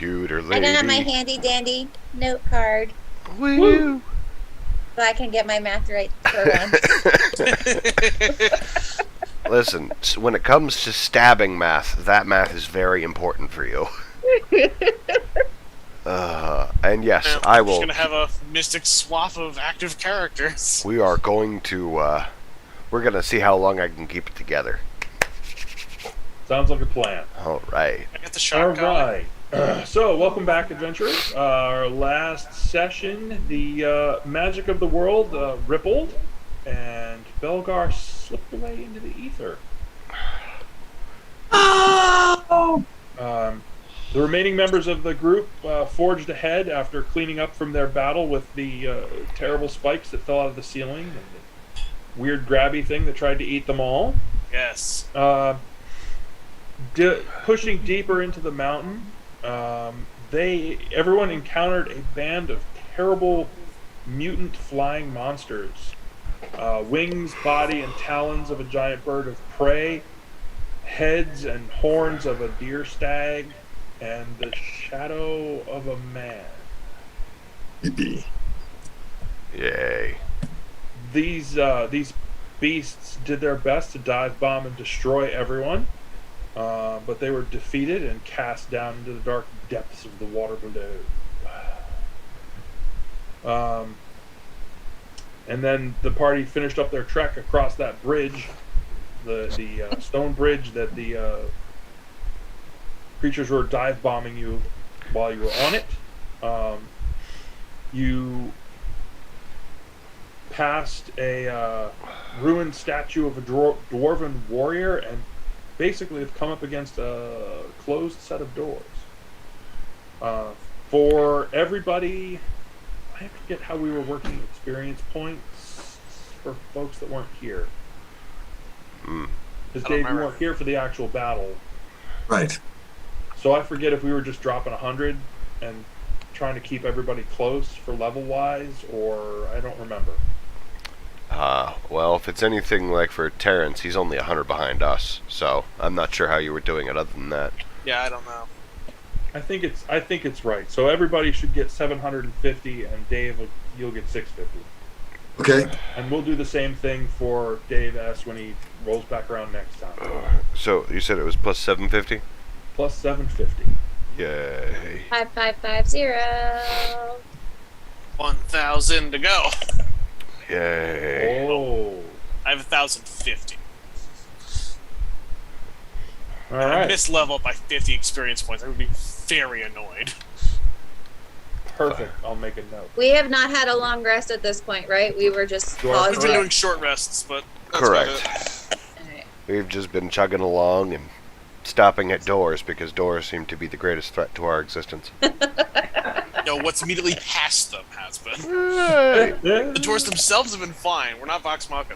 computer I lady. got my handy dandy note card. Woo! So I can get my math right for once. Listen, when it comes to stabbing math, that math is very important for you. And yes, I will. We're just gonna have a mystic swap of active characters. We are going to. We're gonna see how long I can keep it together. Sounds like a plan. All right. I got the shot. All right. So, welcome back, adventurers. Our last session, the magic of the world rippled, and Belgar slipped away into the ether. Oh! The remaining members of the group forged ahead after cleaning up from their battle with the terrible spikes that fell out of the ceiling and the weird grabby thing that tried to eat them all. Yes. Pushing deeper into the mountain, everyone encountered a band of terrible mutant flying monsters. Wings, body, and talons of a giant bird of prey, heads and horns of a deer stag, and the shadow of a man. Yay. These beasts did their best to dive bomb and destroy everyone, but they were defeated and cast down into the dark depths of the water below. And then the party finished up their trek across that bridge, the stone bridge that the creatures were dive bombing you while you were on it. You passed a ruined statue of a dwarven warrior and basically have come up against a closed set of doors. For everybody, I forget how we were working experience points for folks that weren't here. Because Dave, you weren't here for the actual battle. Right. So I forget if we were just dropping 100 and trying to keep everybody close for level-wise, or I don't remember. Well, if it's anything like for Terrence, he's only 100 behind us, so I'm not sure how you were doing it other than that. Yeah, I don't know. I think it's right. So everybody should get 750, and Dave, you'll get 650. Okay. And we'll do the same thing for Dave S. when he rolls back around next time. So you said it was plus 750? Plus 750. Yay. 5550. 1,000 to go. Yay. Oh. I have 1,050. All I right. missed level up by 50 experience points. I would be very annoyed. Perfect. I'll make a note. We have not had a long rest at this point, right? We were just Sure. paused. We've been doing short rests, but that's Correct. about it. Alright. We've just been chugging along and stopping at doors because doors seem to be the greatest threat to our existence. No, what's immediately past them has been. Hey. The doors themselves have been fine. We're not Vox Machina.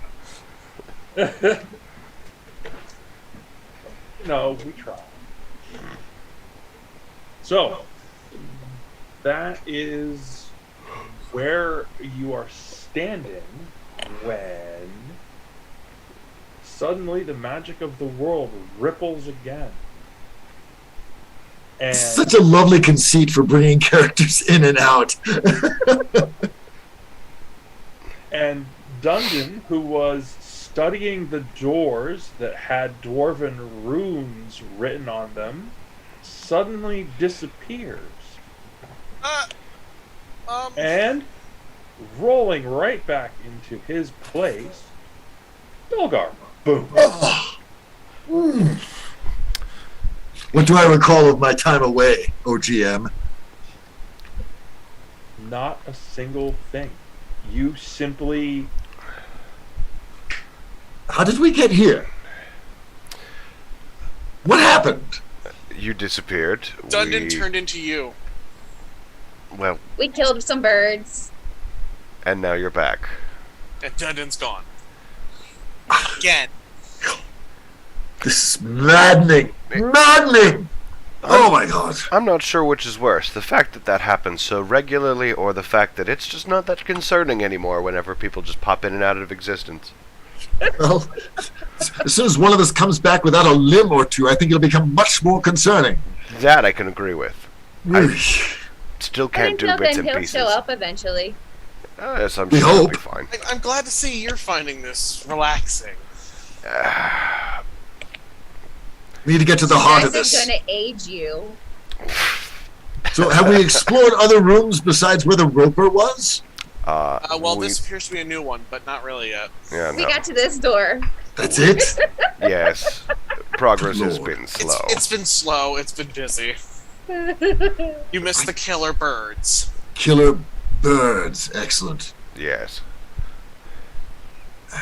No, we try. So, that is where you are standing when suddenly the magic of the world ripples again. And Such a lovely conceit for bringing characters in and out. And Dundon, who was studying the doors that had dwarven runes written on them, suddenly disappears. And rolling right back into his place, Belgar. Boom. What do I recall of my time away, OGM? Not a single thing. You simply... How did we get here? What happened? You disappeared. Dundon turned into you. Well, We killed some birds. and now you're back. And Dundon's gone. Again. This is maddening. Maddening! Oh my god. I'm not sure which is worse, the fact that that happens so regularly or the fact that it's just not that concerning anymore whenever people just pop in and out of existence. Well, as soon as one of us comes back without a limb or two, I think it'll become much more concerning. That I can agree with. Still But can't do until bits then, and he'll pieces. show up eventually. Yes, I'm We sure it'll hope. be fine. I'm glad to see you're finding this relaxing. We need to get to the heart of Stress this. is gonna age you. So, have we explored other rooms besides where the roper was? Well, We- this appears to be a new one, but not really yet. Yeah, We no. got to this door. That's it? Yes. Progress has Lord. been slow. It's been slow. It's been busy. You missed the killer birds. Killer birds. Excellent. Yes. They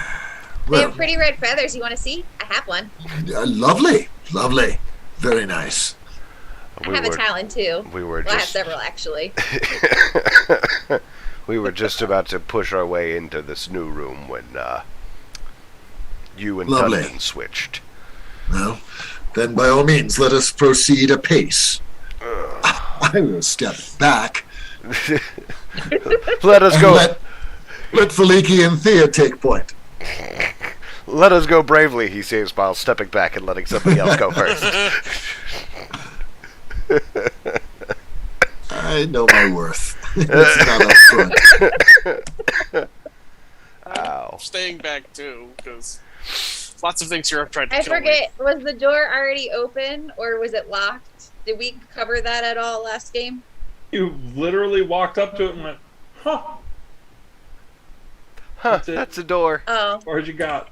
Well, have pretty red feathers. You want to see? I have one. lovely. Lovely. Very nice. I have a talon too. We were Well, I have just several actually. we were just about to push our way into this new room when you and Lovely. Dundon switched. Well, then by all means, let us proceed apace. I will step back. Let us And go. let Feliki and Thea take point. Let us go bravely, he says while stepping back and letting somebody else go first. I know my worth. It's not up front. Ow. Staying back too, because lots of things here have tried to I kill forget. Was the door already open or was it locked? Did we cover that at all last game? You literally walked up to it and went, huh, Huh, That's it. that's a door. Oh, where'd you got?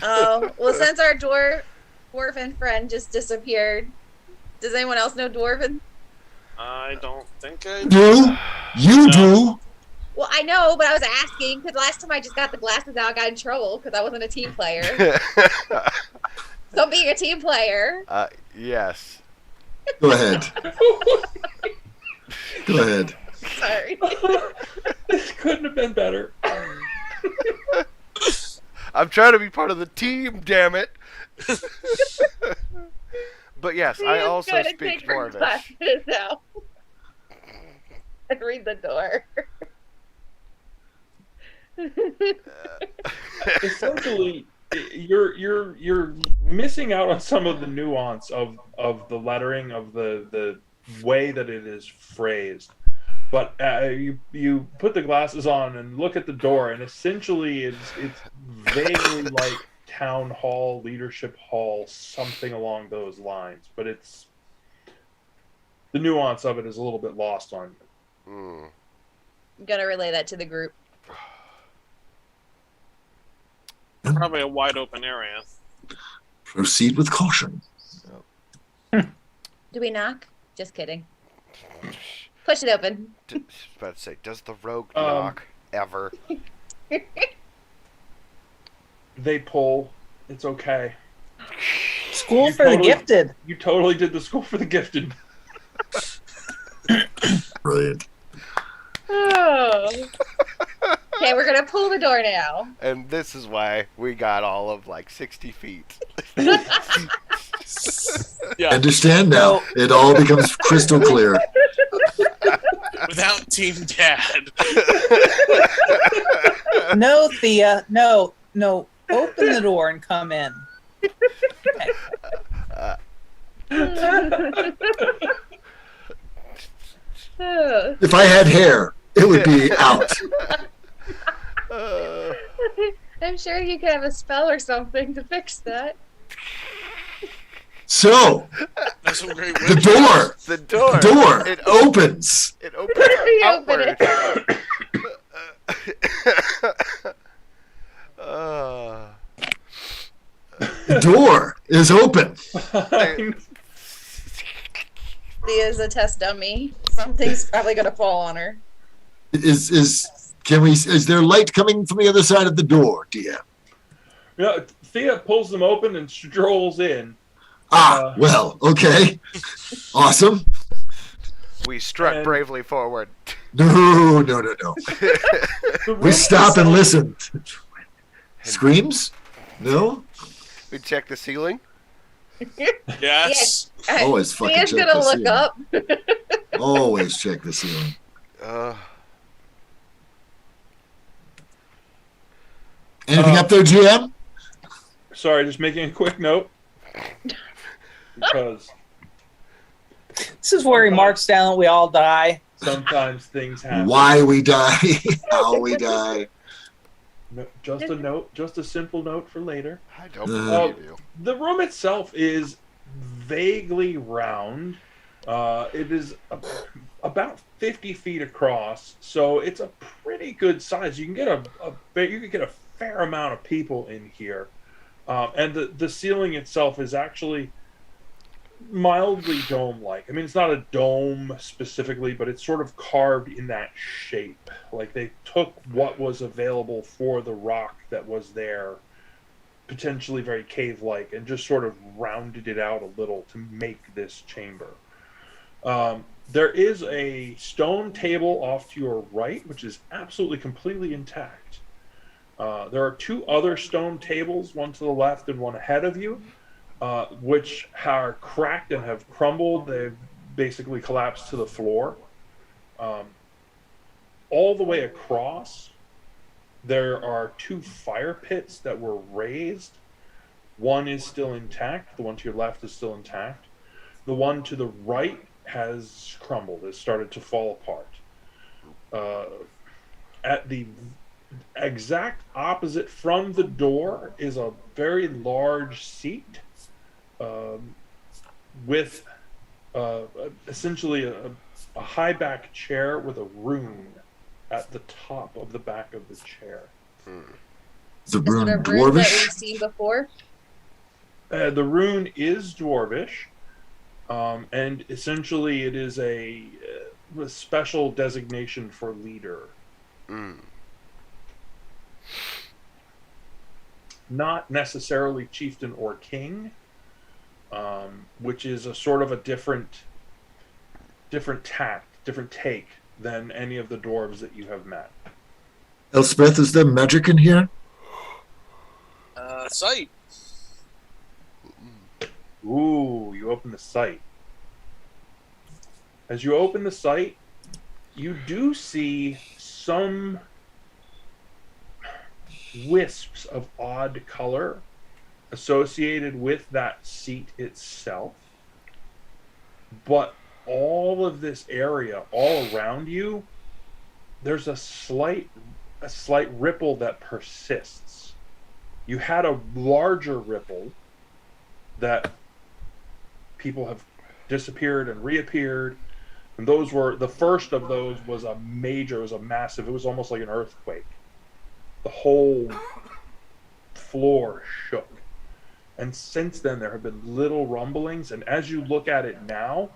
oh. Well, since our dwarven friend just disappeared, does anyone else know dwarven? I don't think I Do? You do? Well, I know, but I was asking because last time I just got the glasses out, I got in trouble because I wasn't a team player. So being a team player, Yes. Go ahead. Go ahead. sorry. This couldn't have been better. I'm trying to be part of the team, damn it. But yes, I She's also gonna speak take her Dwarvish. glasses out and read the door. Essentially, you're missing out on some of the nuance of the lettering of the way that it is phrased. But you put the glasses on and look at the door, and essentially it's vaguely like town hall, leadership hall, something along those lines. But it's the nuance of it is a little bit lost on you. Hmm. I'm gonna relay that to the group. probably a wide open area. Proceed with caution. Do we knock? Just kidding. Push it open. I was about to say, does the rogue Um, knock ever? They pull. It's okay. School You for the totally- gifted. You totally did the school for the gifted. Brilliant. Oh. Okay, we're gonna pull the door now. And this is why we got all of like 60 feet. Yeah, Understand now. It all becomes crystal clear. without Team Dad. No, Thea. No. Open the door and come in. Oh. If I had hair, it would be out. I'm sure you could have a spell or something to fix that. So, There's some great the witches. door. The door. The door It opens. It opens We open outward. The door is open. Thea's a test dummy. Something's probably gonna fall on her. Is there light coming from the other side of the door, dear? Thea pulls them open and strolls in. Well, okay. Awesome. We struck And- bravely forward. No. The We room stop and itself- listen. Screams? No? We checked the ceiling. Yes. Always fucking Thea's check gonna the look ceiling. up. Always check the ceiling. Anything up there, GM? Sorry, just making a quick note. Because This is where he marks down that we all die. Sometimes things happen. Why we die, how we die. No, just a note, just a simple note for later. I don't believe you. The room itself is vaguely round. It is about 50 feet across, so it's a pretty good size. You can get a fair amount of people in here, and the ceiling itself is actually mildly dome-like. I mean, it's not a dome specifically, but it's sort of carved in that shape. Like they took what was available for the rock that was there, potentially very cave-like, and just sort of rounded it out a little to make this chamber. There is a stone table off to your right, which is absolutely completely intact. There are two other stone tables, one to the left and one ahead of you, which are cracked and have crumbled. They've basically collapsed to the floor. All the way across, there are two fire pits that were raised. One is still intact. The one to your left is still intact. The one to the right has crumbled. It started to fall apart. At the exact opposite from the door is a very large seat with essentially a high back chair with a rune at the top of the back of the chair. The Is rune it a rune that dwarvish? we've seen before? The rune is dwarvish, and essentially it is a special designation for leader. Not necessarily chieftain or king, which is a sort of a different tact, different take than any of the dwarves that you have met. Elspeth, is there magic in here? Sight. Ooh, you open the sight. As you open the sight, you do see some wisps of odd color associated with that seat itself. But all of this area, all around you, there's a slight ripple that persists. You had a larger ripple that people have disappeared and reappeared, and those were the first of those was a massive, it was almost like an earthquake. The whole floor shook. And since then there have been little rumblings, and as you look at it now,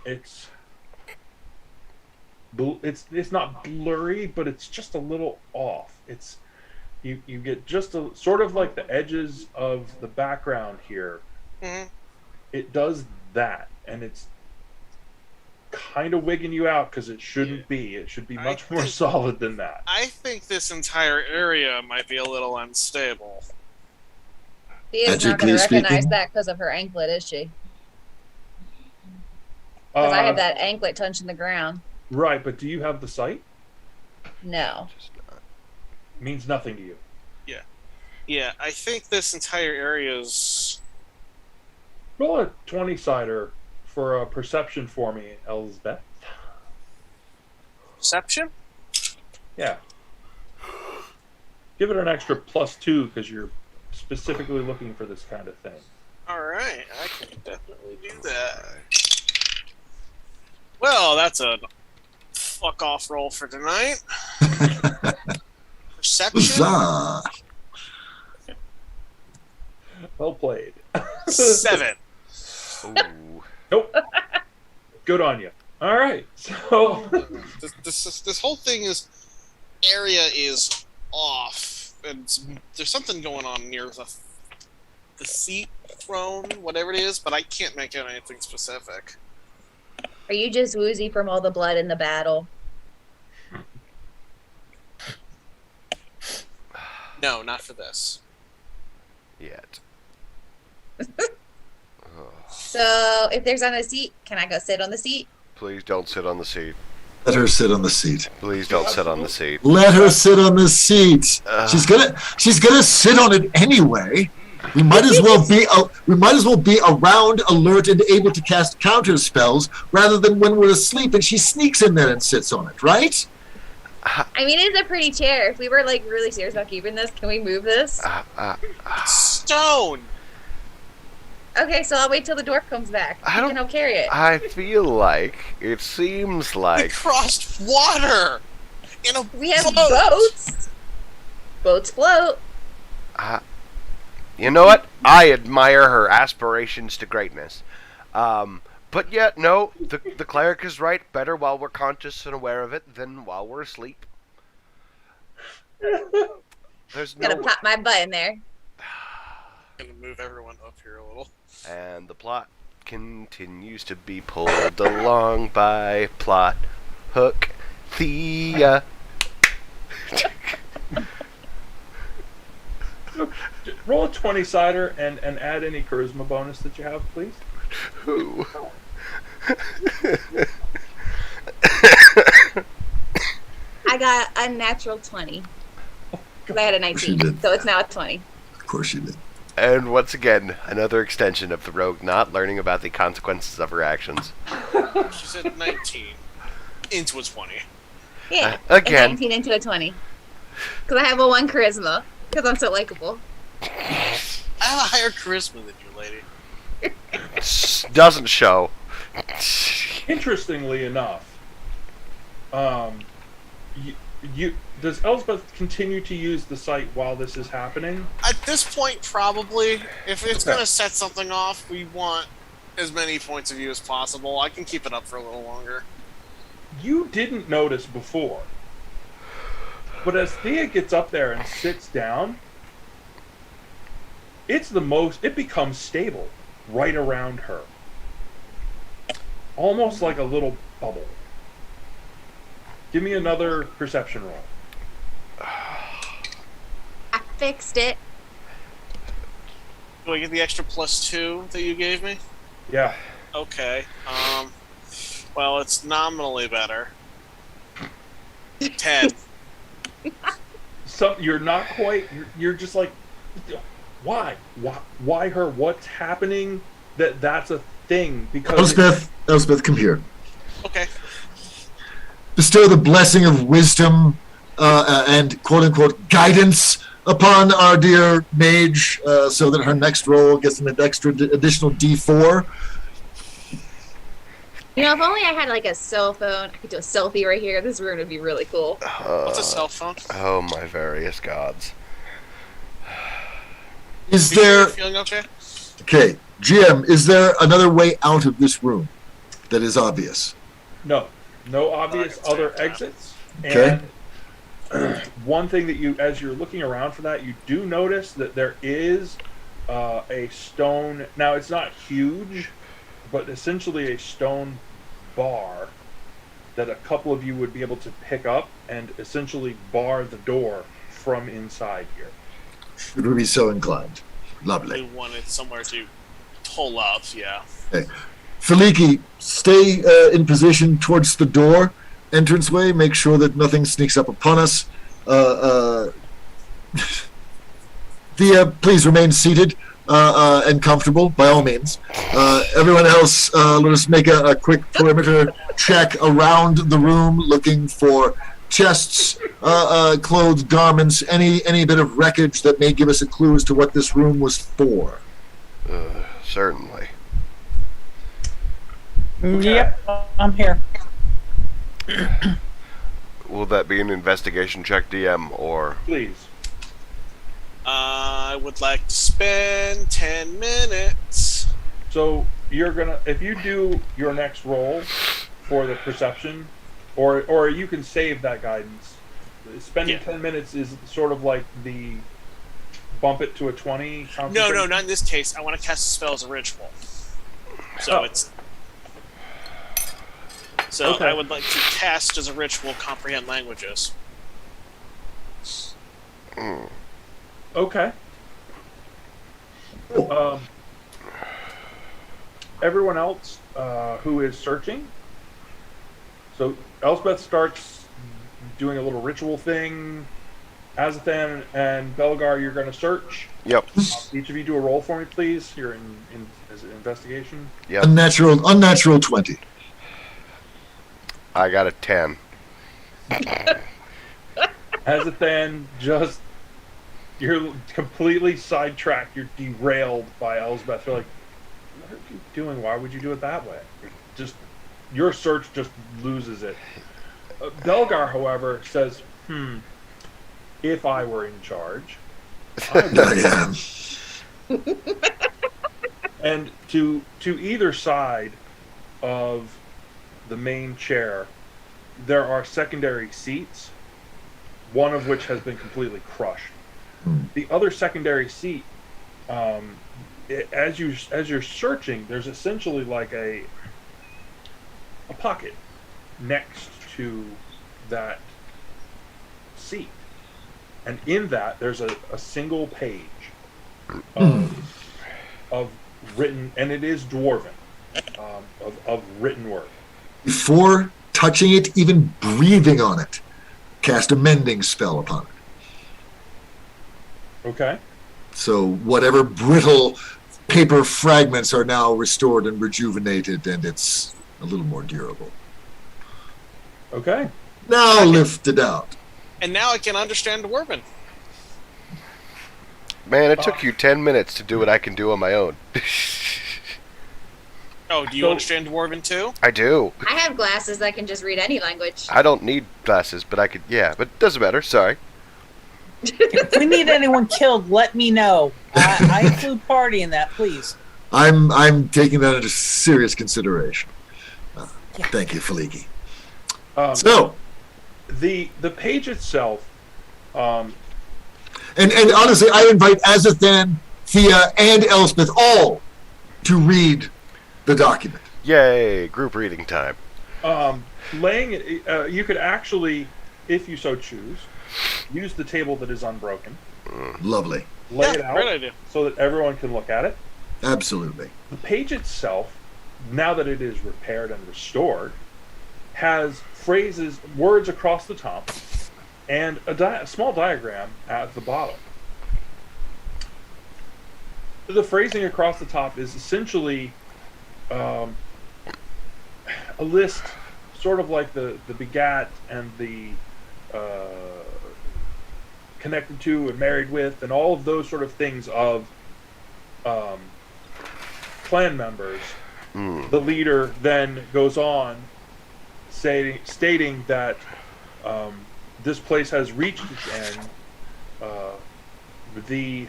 it's not blurry, but it's just a little off. It's you get just a sort of like the edges of the background here. Mm-hmm. It does that, and it's kind of wigging you out because it shouldn't be. It should be much more solid than that. I think this entire area might be a little unstable. She is not going to Magically recognize speaking. that because of her anklet, is she? Because I had that anklet touching the ground. Right, but do you have the sight? No. It means nothing to you. Yeah, I think this entire area is... Roll a 20-sider for a perception for me, Elsbeth. Perception? Yeah. Give it an extra +2 because you're specifically looking for this kind of thing. Alright, I can definitely do that. Well, that's a fuck-off roll for tonight. Perception? Huzzah! Well played. 7. Ooh. Nope. Good on you. All right. So This whole thing area is off, and there's something going on near the seat throne, whatever it is, but I can't make out anything specific. Are you just woozy from all the blood in the battle? No, not for this. Yet. So if there's on a seat, can I go sit on the seat? Please don't sit on the seat. Let her sit on the seat. Please don't sit on the seat. Let her sit on the seat. Ugh. She's gonna sit on it anyway. We might as well be around, alert, and able to cast counter spells rather than when we're asleep and she sneaks in there and sits on it, right? I mean, it's a pretty chair. If we were like really serious about keeping this, can we move this? Stone. Okay, so I'll wait till the dwarf comes back. I don't- And I'll carry it. I feel like it seems We like crossed water in a We have boat. boats. Boats float. you know what? I admire her aspirations to greatness. But yet, no, the cleric is right. Better while we're conscious and aware of it than while we're asleep. There's Gonna no. pop my butt in there. Gonna move everyone up here a little. And the plot continues to be pulled along by plot hook Thea. Roll a 20-sider and add any charisma bonus that you have, please. Who? I got a natural 20. Because I had a She 19, did. so it's now a 20. Of course you did. And once again, another extension of the rogue not learning about the consequences of her actions. She said 19 into a 20. Yeah. Again. A 19 into a 20. Because I have a 1 charisma. Because I'm so likable. I have a higher charisma than you, lady. Doesn't show. Interestingly enough, does Elspeth continue to use the site while this is happening? At this point, probably. If it's Okay. gonna set something off, we want as many points of view as possible. I can keep it up for a little longer. You didn't notice before, but as Thea gets up there and sits down, it becomes stable right around her. Almost like a little bubble. Give me another perception roll. I fixed it. Do I get the extra +2 that you gave me? Yeah. Okay. Well, it's nominally better. 10. So you're not quite. You're just like, why? Why her? What's happening? That's a thing because Elspeth, come here. Okay. Bestow the blessing of wisdom and quote-unquote guidance upon our dear mage so that her next roll gets an additional D4. You know, if only I had like a cell phone, I could do a selfie right here. This room would be really cool. What's a cell phone? Oh, my various gods. Is Are you there... feeling okay? Okay, GM, is there another way out of this room that is obvious? no obvious other exits. Okay. And one thing that as you're looking around for that, you do notice that there is a stone. Now it's not huge, but essentially a stone bar that a couple of you would be able to pick up and essentially bar the door from inside here. Should we be so inclined? We Lovely. wanted somewhere to pull up, yeah. Okay. Feliki, stay in position towards the door entranceway. Make sure that nothing sneaks up upon us. Thea, please remain seated and comfortable, by all means. Everyone else, let us make a quick perimeter check around the room, looking for chests, clothes, garments, any bit of wreckage that may give us a clue as to what this room was for. Certainly. Yep, I'm here. Will that be an investigation check, DM, or... Please. I would like to spend 10 minutes. So you're gonna, if you do your next roll for the perception, or you can save that guidance. Spending Yeah. 10 minutes is sort of like the bump it to a 20. No, concentration. not in this case. I want to cast a spell as a ritual. So Oh. it's. So Okay. I would like to cast as a ritual comprehend languages. Okay. Everyone else who is searching. So Elspeth starts doing a little ritual thing. Azathan and Belgar, you're going to search. Yep. Each of you do a roll for me, please. You're is it investigation. Yep. Unnatural 20. I got a 10. Azathan, you're completely sidetracked. You're derailed by Elsbeth. You're like, what are you doing? Why would you do it that way? Your search just loses it. Belgar, however, says, if I were in charge, I would. And to either side of the main chair, there are secondary seats, one of which has been completely crushed. The other secondary seat, as you're searching, there's essentially like a pocket next to that seat, and in that there's a single page of written, and it is dwarven, of written word. Before touching it, even breathing on it, cast a mending spell upon it. Okay. So whatever brittle paper fragments are now restored and rejuvenated, and it's a little more durable. Okay. Now lift it out. And now I can understand Dwarven. Man, it took you 10 minutes to do what I can do on my own. Oh, do you understand Dwarven too? I do. I have glasses that can just read any language. I don't need glasses, but I could, yeah, but it doesn't matter, sorry. If we need anyone killed, let me know. I include party in that, please. I'm taking that into serious consideration. Thank you, Faliki. So, the page itself. and honestly, I invite Azathan, Thea, and Elspeth all to read the document. Yay, group reading time. Laying it, you could actually, if you so choose, use the table that is unbroken. Lovely. Lay it out great idea. so that everyone can look at it. Absolutely. The page itself, now that it is repaired and restored, has phrases, words across the top, and a small diagram at the bottom. The phrasing across the top is essentially a list, sort of like the begat and the connected to and married with, and all of those sort of things of clan members. The leader then goes on stating that this place has reached its end. The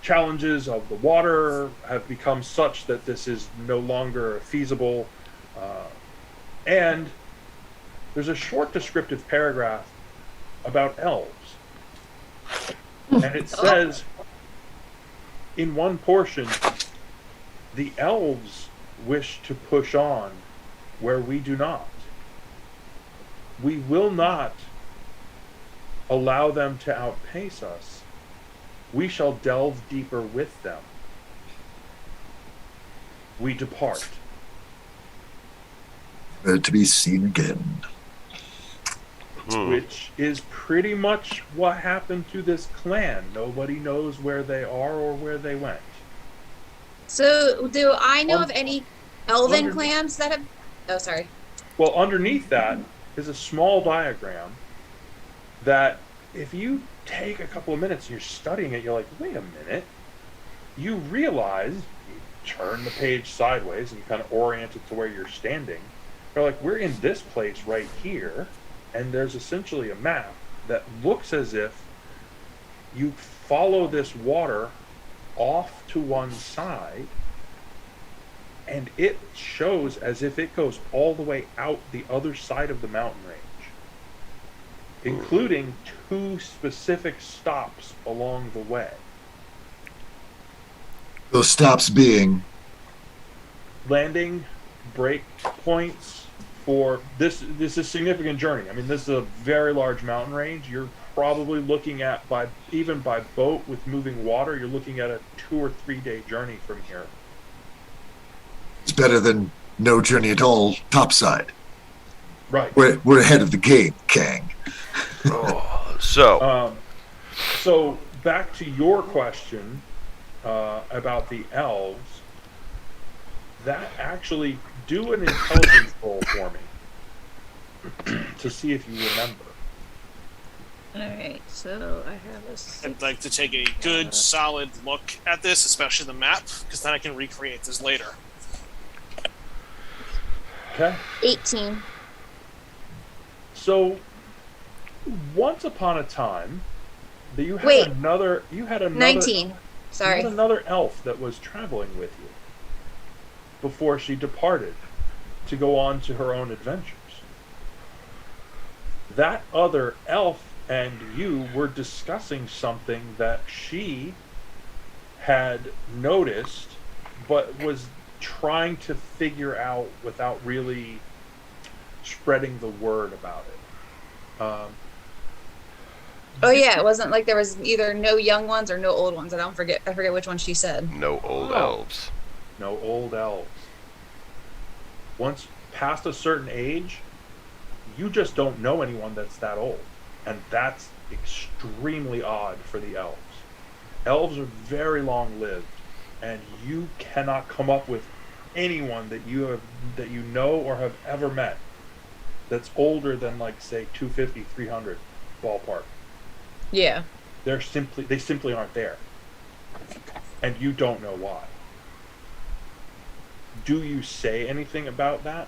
challenges of the water have become such that this is no longer feasible. And there's a short descriptive paragraph about elves. And it says, in one portion, the elves wish to push on where we do not. We will not allow them to outpace us. We shall delve deeper with them. We depart. To be seen again. Which is pretty much what happened to this clan. Nobody knows where they are or where they went. So, do I know of any elven clans that have... Oh, sorry. Well, underneath that is a small diagram that if you take a couple of minutes and you're studying it, you're like, wait a minute. You realize, you turn the page sideways and you kind of orient it to where you're standing. You're like, we're in this place right here, and there's essentially a map that looks as if you follow this water off to one side, and it shows as if it goes all the way out the other side of the mountain range, including 2 specific stops along the way. Those stops being Landing break points for this is a significant journey. I mean, this is a very large mountain range. You're probably looking at, even by boat with moving water, you're looking at a 2 or 3 day journey from here. it's better than no journey at all topside. Right. We're ahead of the game, Kang. Oh, So back to your question about the elves. That actually do an intelligence roll for me to see if you remember. Alright, so I have a I'd 6. like to take a good, solid look at this, especially the map, because then I can recreate this later. Okay. 18. So once upon a time, you had Wait. another 19. Sorry. You had another elf that was traveling with you before she departed to go on to her own adventures. That other elf and you were discussing something that she had noticed but was trying to figure out without really spreading the word about it. Oh yeah, it wasn't like there was either no young ones or no old ones. I forget which one she said. No old Oh. elves. No old elves. Once past a certain age, you just don't know anyone that's that old. And that's extremely odd for the elves. Elves are very long lived, and you cannot come up with anyone that you know or have ever met that's older than, like, say 250, 300 ballpark. Yeah. They simply aren't there. And you don't know why. Do you say anything about that?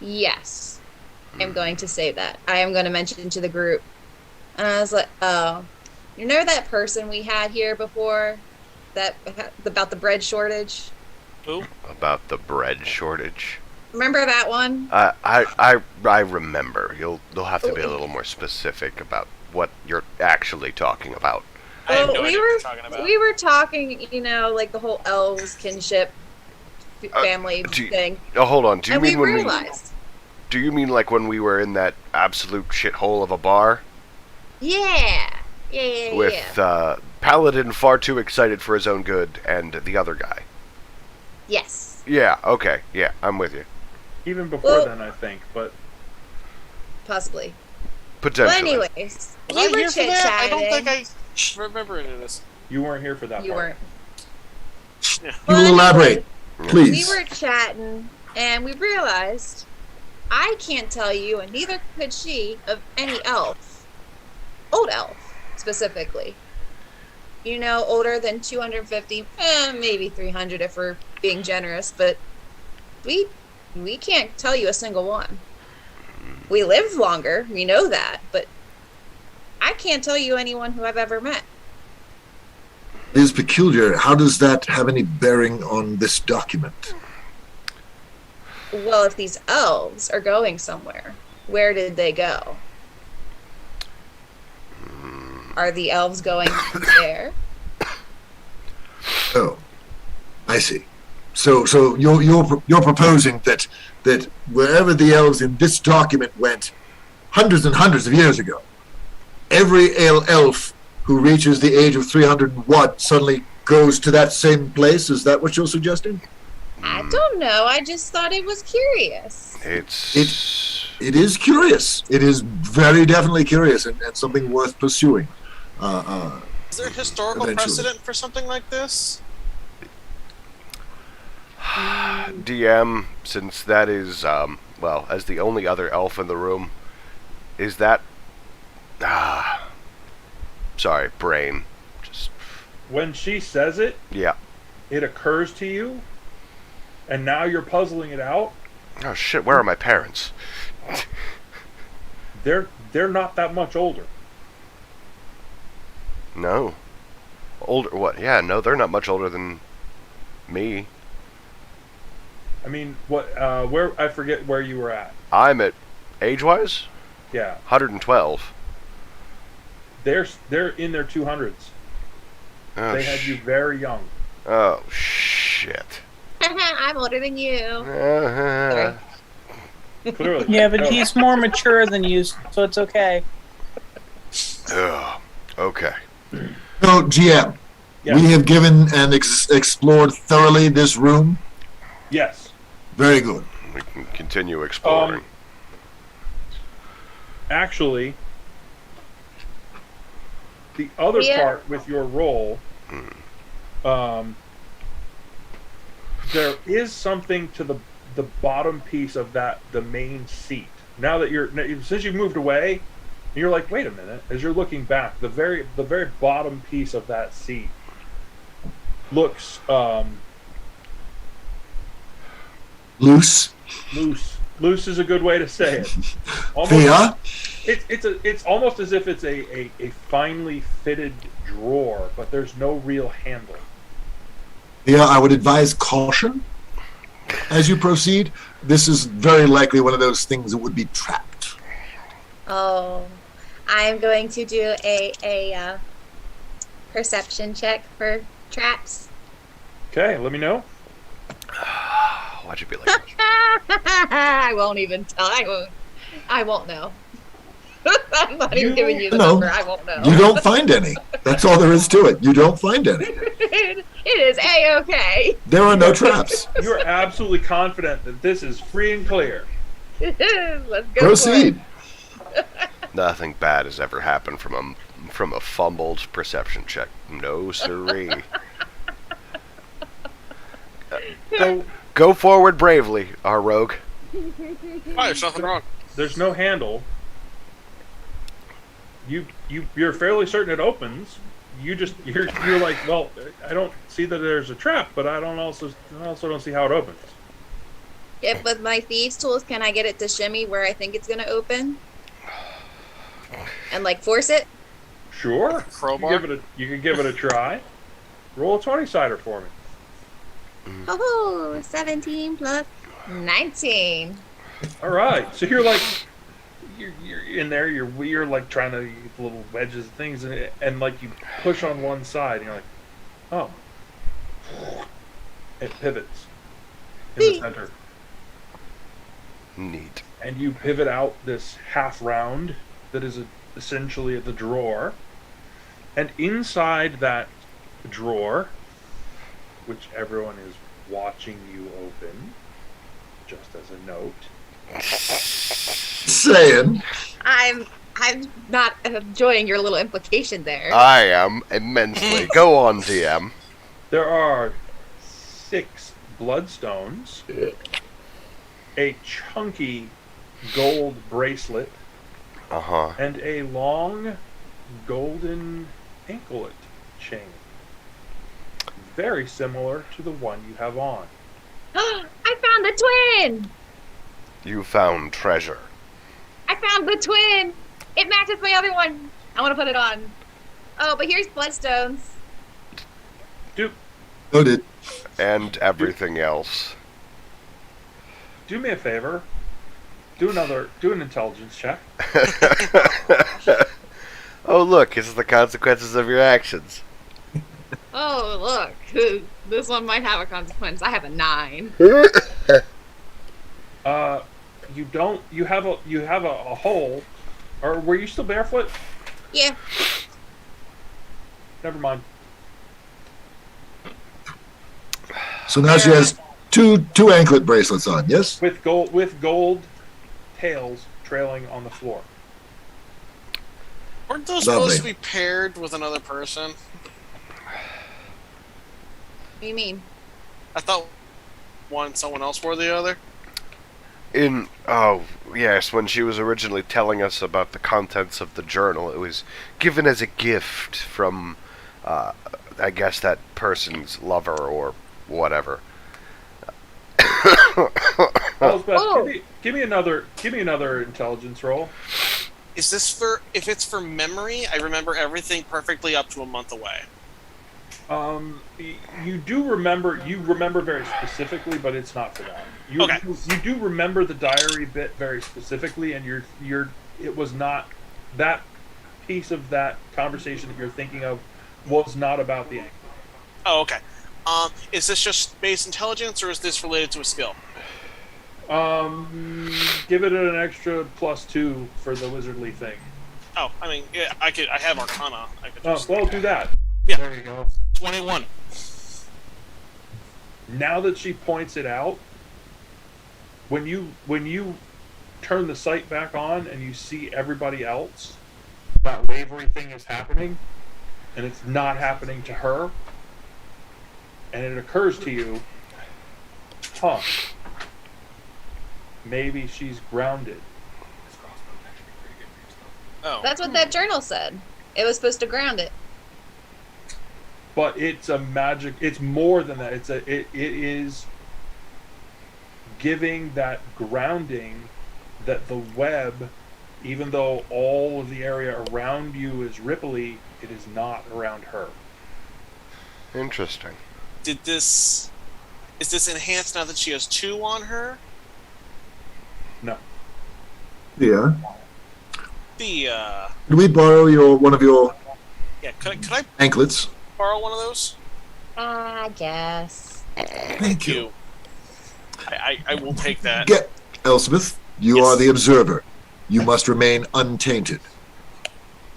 Yes. I'm going to say that. I am going to mention to the group. And I was like, oh, you know that person we had here before? About the bread shortage? Who? About the bread shortage. Remember that one? I remember. You'll have to be a little more specific about what you're actually talking about. I have no we idea what were you're talking about. we were talking, like the whole elves kinship family thing. Oh, hold on. Do you And mean we when realized. Do you mean like when we were in that absolute shithole of a bar Yeah. with Paladin far too excited for his own good and the other guy? Yes. Yeah. Okay. Yeah, I'm with you. Even before then, I think, but Possibly. Potentially. Well, anyways, Was we I were here for chit that? I don't chatting. think I remember any of this. you weren't here for that You part. weren't. You Well, will elaborate, We please. were chatting, and we realized I can't tell you, and neither could she, of any elf. Old elf, specifically. Older than 250, maybe 300 if we're being generous, but we can't tell you a single one. We live longer, we know that, but I can't tell you anyone who I've ever met. It is peculiar. How does that have any bearing on this document? Well, if these elves are going somewhere, where did they go? Are the elves going there? Oh, I see. So you're proposing that wherever the elves in this document went, hundreds and hundreds of years ago, every elf who reaches the age of 301 suddenly goes to that same place? Is that what you're suggesting? I don't know. I just thought it was curious. It is curious. It is very definitely curious and something worth pursuing. Is there historical Eventually. precedent for something like this? DM, since that is, as the only other elf in the room, is that... sorry, brain. Just... When she says it, Yeah. it occurs to you, and now you're puzzling it out. Oh, shit, where are my parents? They're not that much older. No. Older, what? Yeah, no, they're not much older than me. I mean, where I forget where you were at. I'm at, age-wise, Yeah, 112. they're in their 200s. Oh, They had you very young. Oh, shit. I'm older than you. Uh-huh. Clearly. Yeah, but No. he's more mature than you, so it's okay. Ugh. Okay. So, GM, Yeah. we have given and explored thoroughly this room. Yes. Very good. We can continue exploring. Actually, the other part with your roll, there is something to the bottom piece of the main seat. Now that since you've moved away, you're like, wait a minute. As you're looking back, the very bottom piece of that seat looks Loose. Loose is a good way to say it. Thea? It's almost as if it's a finely fitted drawer, but there's no real handle. Thea, I would advise caution as you proceed. This is very likely one of those things that would be trapped. Oh, I'm going to do a perception check for traps. Okay, let me know. Why'd you be like this? I won't even tell. I won't know. I'm not even giving you the number. I won't know. You don't find any. That's all there is to it. You don't find any. It is A-okay. There are no traps. You're absolutely confident that this is free and clear. Let's go. Proceed. Nothing bad has ever happened from a fumbled perception check. No siree. Go forward bravely, our rogue. Oh, there's nothing wrong. There's no handle. You're fairly certain it opens. You're like, well, I don't see that there's a trap, but I also don't see how it opens. If with my thieves tools, can I get it to shimmy where I think it's gonna open? And like force it? Sure. Crowbar? You can give it a try. Roll a 20-sider for me. Oh, 17 plus 19. All right. So you're like, you're in there. You're like trying to get the little wedges and things, and like you push on one side, and you're like, oh, it pivots in the center, Neat. and you pivot out this half round that is essentially the drawer, and inside that drawer, which everyone is watching you open, just as a note. Saying. I'm not enjoying your little implication there. I am immensely. Go on, DM. There are 6 bloodstones, a chunky gold bracelet, and a long golden anklet chain. Very similar to the one you have on. I found the twin! You found treasure. I found the twin! It matches my other one! I want to put it on. Oh, but here's bloodstones. Noted. And everything else. Do me a favor. Do an intelligence check. Oh, look, it's the consequences of your actions. Oh, look. This one might have a consequence. I have a 9. You don't. You have a hole. Or were you still barefoot? Yeah. Never mind. So now she has two anklet bracelets on, yes? With gold tails trailing on the floor. Weren't those Lovely. supposed to be paired with another person? What do you mean? I thought someone else wore the other. Yes, when she was originally telling us about the contents of the journal, it was given as a gift from, I guess, that person's lover or whatever. Elspeth, give me another intelligence roll. Is this if it's for memory? I remember everything perfectly up to a month away. You remember very specifically, but it's not for that. You do remember the diary bit very specifically, and it was not that piece of that conversation that you're thinking of was not about the ankle. Oh, okay. Is this just base intelligence, or is this related to a skill? Give it an extra +2 for the wizardly thing. Oh, I mean, yeah, I have Arcana. I could just, Well, do that. Yeah. There you go. 21. Now that she points it out, when you turn the sight back on and you see everybody else, that wavery thing is happening, and it's not happening to her, and it occurs to you, huh? Maybe she's grounded. Oh. That's what that journal said. It was supposed to ground it. But it's a magic. It's more than that. It is giving that grounding that the web, even though all of the area around you is ripply, it is not around her. Interesting. Is this enhanced now that she has 2 on her? No. Yeah. The Could we borrow one of your yeah, could I anklets? borrow one of those? I guess. Thank you. I will take that. Get Elspeth. You Yes. are the observer. You must remain untainted.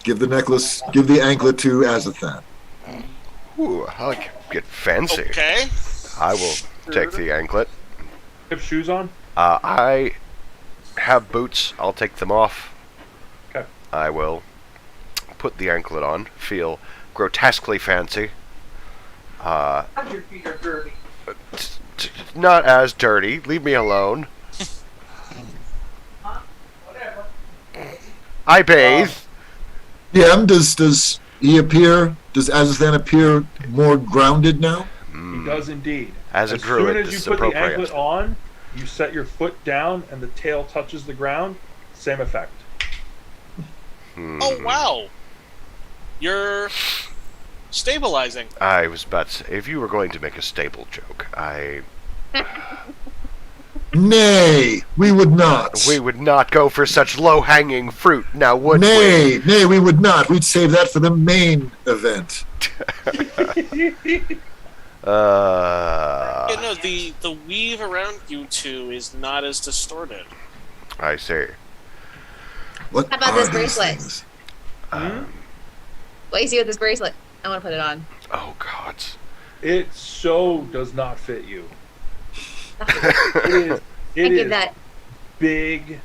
Give the anklet to Azathan. Ooh, I like to get fancy. Okay. I will take the anklet. You have shoes on? I have boots. I'll take them off. Okay. I will put the anklet on. Feel grotesquely fancy. Your feet are dirty. Not as dirty. Leave me alone. Whatever. I bathe. DM, does he appear? Does Azathan appear more grounded now? He does indeed. As a As druid, soon as this you is put the appropriate. anklet on, you set your foot down and the tail touches the ground. Same effect. Oh wow. You're stabilizing. I was about to say, if you were going to make a stable joke, Nay, we would not. we would not go for such low-hanging fruit, now would Nay, we would not. We'd save that for the main event. we? Yeah, no, the weave around you 2 is not as distorted. I see. What How about are this these bracelet? things? What do you see with this bracelet? I want to put it on. Oh, God. It so does not fit you. I It give is that. big,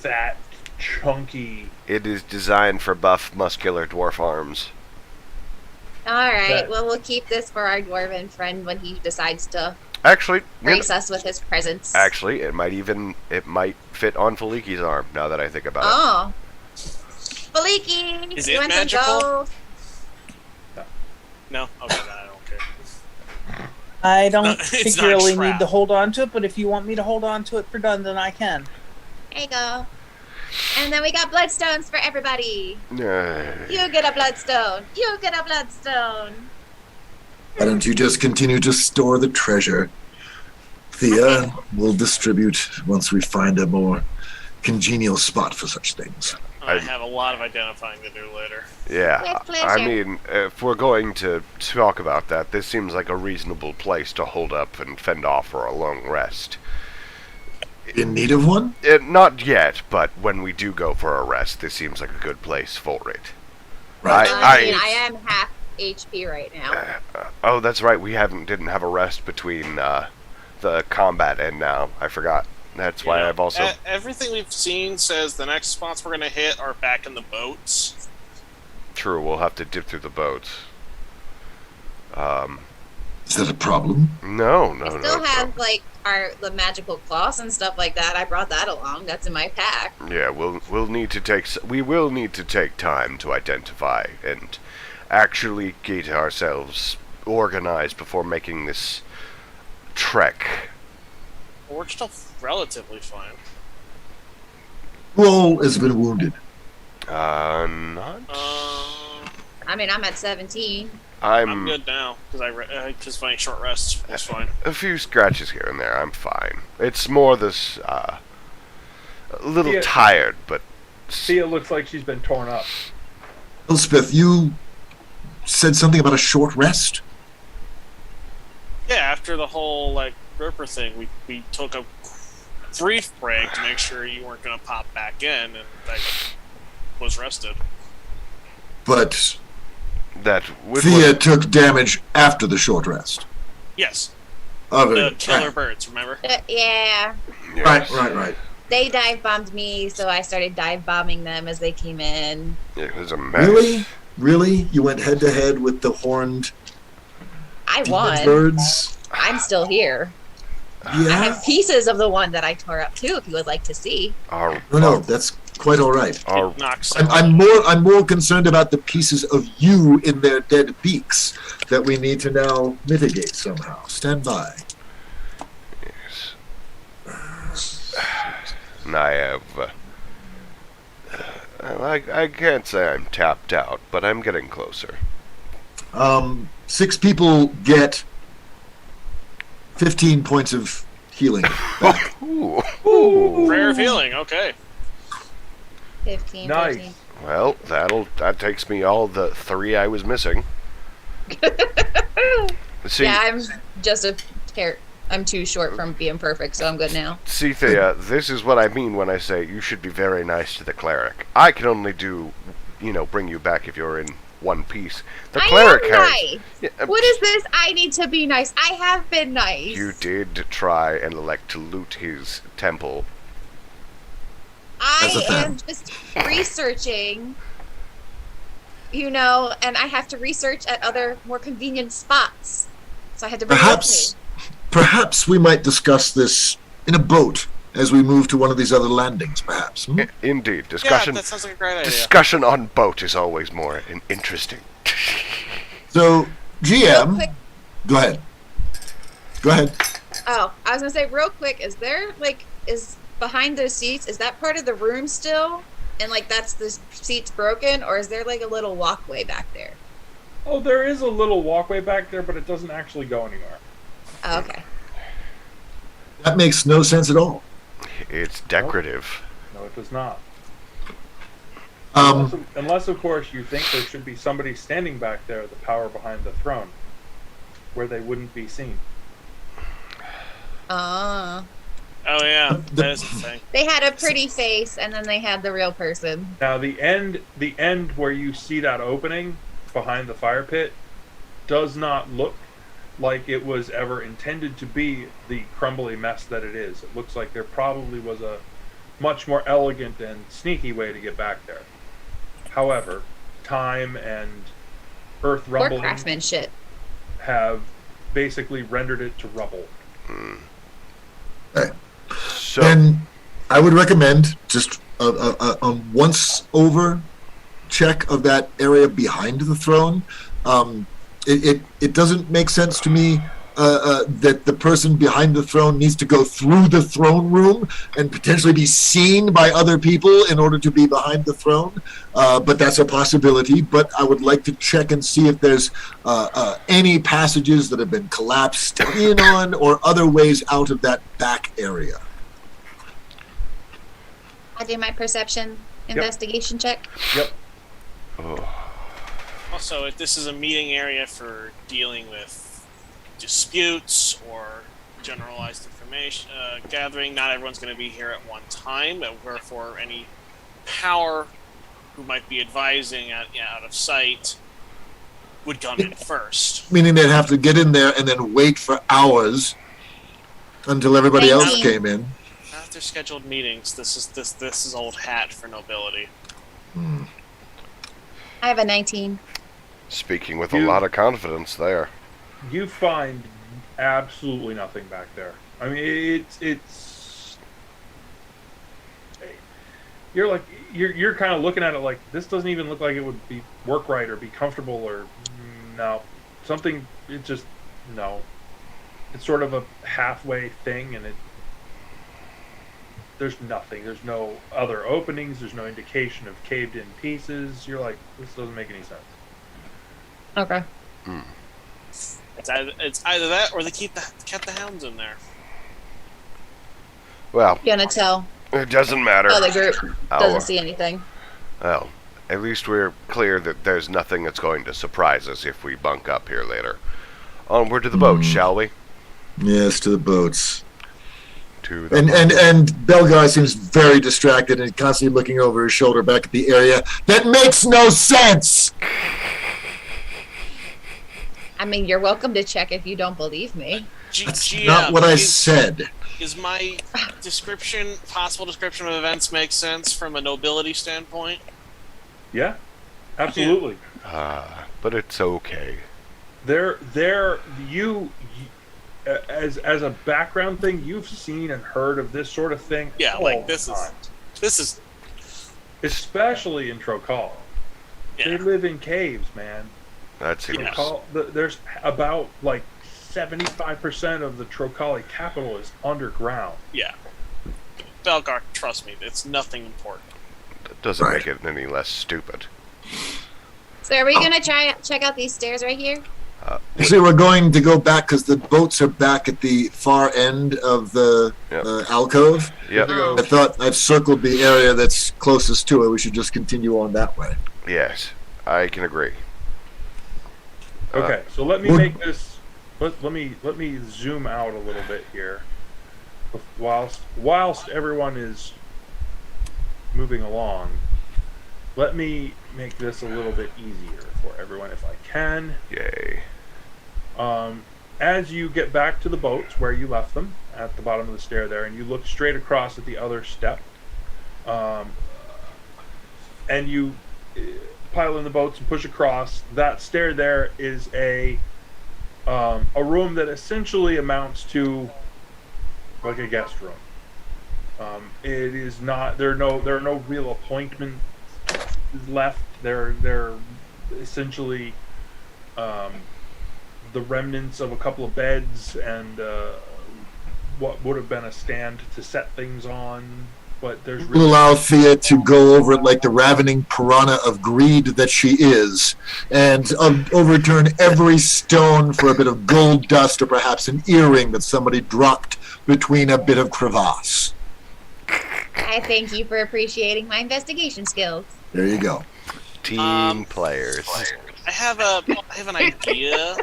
fat, chunky. It is designed for buff, muscular dwarf arms. All right. That- Well, we'll keep this for our dwarven friend when he decides to Actually, grace us with his presence. it might fit on Feliki's arm. Now that I think about Oh. Faliki! Is you it want some magical? gold? No? Okay, then I don't care. I don't It's not a particularly trap. need to hold on to it, but if you want me to hold on to it for done, then I can. There you go. And then we got bloodstones for everybody. it. You get a bloodstone. You get a bloodstone. Why don't you just continue to store the treasure? Thea will distribute once we find a more congenial spot for such things. I have a lot of identifying to do later. Yeah, With pleasure. I mean, if we're going to talk about that, this seems like a reasonable place to hold up and fend off for a long rest. In need of one? Not yet, but when we do go for a rest, this seems like a good place for it. Right. I mean, I am half HP right now. Oh, that's right. We didn't have a rest between the combat and now. I forgot. That's why I've also. Everything we've seen says the next spots we're gonna hit are back in the boats. True, we'll have to dip through the boats. Is that a problem? No. I still have like the magical cloths and stuff like that. I brought that along. That's in my pack. Yeah, we will need to take time to identify and actually get ourselves organized before making this trek. We're still relatively fine. Who all has been wounded? Not. I mean, I'm at 17. I'm good now because my short rest was fine. A few scratches here and there. I'm fine. It's more this a little Yeah. tired, but See, it looks like she's been torn up. Elspeth, you said something about a short rest? Yeah, after the whole Ripper thing, we took a brief break to make sure you weren't gonna pop back in, and I was rested. But that Thea took damage after the short rest. Yes. The killer birds, remember? Yeah. Yes. Right. They dive bombed me, so I started dive bombing them as they came in. It was a mess. Really? You went head to head with the horned I demon won. birds? I'm still here. I Yeah. have pieces of the one that I tore up too, if you would like to see. No, that's quite all right. It knocks I'm more concerned about the pieces of you in their dead beaks that we need to now mitigate somehow. Stand by. Yes. And I have. I can't say I'm tapped out, but I'm getting closer. 6 people get 15 points of healing back. Ooh. Rare feeling, okay. 15, Nice. 15. Well, that takes me all the 3 I was missing. See, Yeah, I'm just I'm too short from being perfect, so I'm good now. see, Thea, this is what I mean when I say you should be very nice to the cleric. I can only do, bring you back if you're in one piece. The cleric I am has. nice. Yeah, What is this? I need to be nice. I have been nice. You did try and elect to loot his temple. As a I fan. am just researching, and I have to research at other more convenient spots. So I had to bring it Perhaps we might discuss this in a boat as we move to one of these other landings, perhaps. Indeed, discussion. Yeah, that sounds like a great idea. Discussion on boat is always more interesting. So, with me. Real GM, quick. go ahead. Oh, I was gonna say real quick. Is there is behind those seats? Is that part of the room still? And that's the seats broken, or is there a little walkway back there? Oh, there is a little walkway back there, but it doesn't actually go anywhere. Oh, okay. That makes no sense at all. It's decorative. No, it does not. Um, Unless, of course, you think there should be somebody standing back there, the power behind the throne, where they wouldn't be seen. Ah. Oh yeah, that is the thing. They had a pretty face, and then they had the real person. Now, the end where you see that opening behind the fire pit does not look like it was ever intended to be the crumbly mess that it is. It looks like there probably was a much more elegant and sneaky way to get back there. However, time and earth Or rumbling craftsmanship. have basically rendered it to rubble. So, and I would recommend just a once over check of that area behind the throne. It doesn't make sense to me that the person behind the throne needs to go through the throne room and potentially be seen by other people in order to be behind the throne. But that's a possibility. But I would like to check and see if there's any passages that have been collapsed in on or other ways out of that back area. I do my perception investigation check. Yep. Also, if this is a meeting area for dealing with disputes or generalized information gathering, not everyone's going to be here at one time. Wherefore, any power who might be advising out of sight would come in first. Meaning they'd have to get in there and then wait for hours until everybody else 19. came in. Not their scheduled meetings. This is old hat for nobility. I have a 19. speaking with a lot of confidence there. You find absolutely nothing back there. I mean, it's you're kind of looking at it like this doesn't even look like it would be work right or be comfortable or no something. It just no. It's sort of a halfway thing, and there's nothing. There's no other openings. There's no indication of caved-in pieces. You're like, this doesn't make any sense. Okay. It's either that or they kept the hounds in there. Well, Gonna tell. it doesn't matter. Oh, the group doesn't Our- see anything. Well, at least we're clear that there's nothing that's going to surprise us if we bunk up here later. Onward to the boat, shall we? Yes, to the boats. To the And Belgar seems very distracted and constantly looking over his shoulder back at the area. That makes no sense! I mean, you're welcome to check if you don't believe me. That's GM, not what I said. Is my possible description of events make sense from a nobility standpoint? Yeah, absolutely. But it's okay. You as a background thing, you've seen and heard of this sort of thing. Yeah, all like the this time. is Especially in Trokal. yeah. They live in caves, man. That seems. There's about like 75% of the Trokali capital is underground. Yeah. Belgar, trust me, it's nothing important. That doesn't Right. make it any less stupid. So are we gonna check out these stairs right here? Actually, we're going to go back because the boats are back at the far end of the Yep. alcove. Yep. Oh. I thought I've circled the area that's closest to it. We should just continue on that way. Yes, I can agree. Okay, so let me Would- make this. Let me zoom out a little bit here. Whilst everyone is moving along, let me make this a little bit easier for everyone if I can. Yay. As you get back to the boats where you left them at the bottom of the stair there, and you look straight across at the other step, and you pile in the boats and push across, that stair there is a room that essentially amounts to like a guest room. It is not. There are no real appointments left. They're essentially the remnants of a couple of beds and what would have been a stand to set things on. But there's We'll allow Thea to go over it like the ravening piranha of greed that she is, and overturn every stone for a bit of gold dust or perhaps an earring that somebody dropped between a bit of crevasse. I thank you for appreciating my investigation skills. There you go. Team players. I have an idea.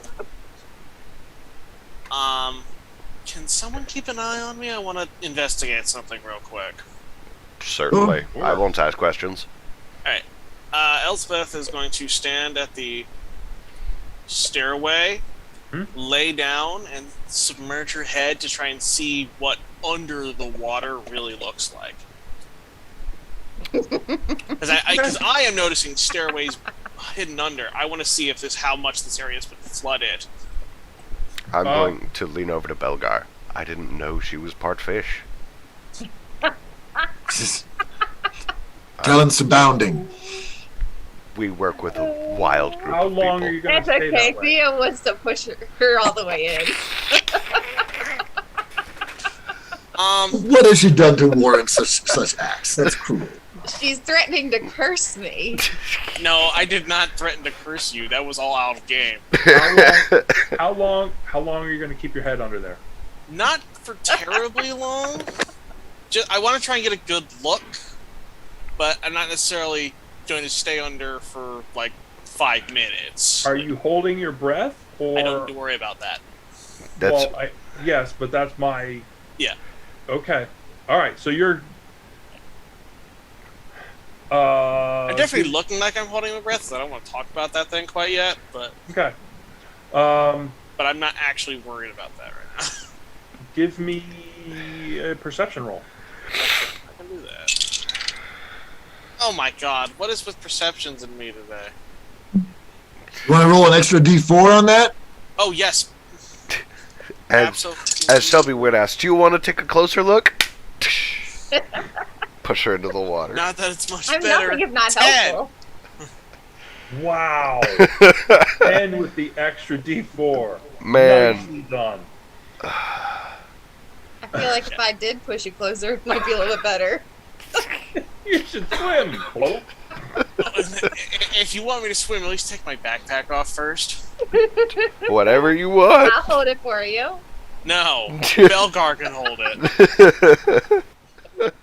Can someone keep an eye on me? I want to investigate something real quick. Certainly. Sure. I won't ask questions. Elspeth is going to stand at the stairway, lay down, and submerge her head to try and see what under the water really looks like. Because I am noticing stairways hidden under. I want to see how much this area has been flooded. I'm going to lean over to Belgar. I didn't know she was part fish. Talents abounding. We work with a wild group How of long people. are you going That's to stay okay. that way? Thea wants to push her all the way in. What has she done to warrant such acts? That's cruel. She's threatening to curse me. No, I did not threaten to curse you. That was all out of game. How long are you going to keep your head under there? Not for terribly long. I want to try and get a good look, but I'm not necessarily going to stay under for like 5 minutes. Are you holding your breath, or I don't have to worry about that. That's yes, but that's my. Yeah. Okay. All right. So you're. I'm definitely looking like I'm holding my breath, so I don't want to talk about that thing quite yet. But Okay. but I'm not actually worried about that right now. Give me a perception roll. I can do that. Oh my god, what is with perceptions in me today? You want to roll an extra D4 on that? Oh yes, as, absolutely. as Shelby would ask, do you want to take a closer look? Push her into the water. Not that it's much I'm better. nothing if not 10. helpful. Wow. 10 with the extra D4. Man. Nicely done. I feel like if I did push you closer, it might be a little bit better. You should swim. Hello? If you want me to swim, at least take my backpack off first. Whatever you want. I'll hold it for you. No, Belgar can hold it.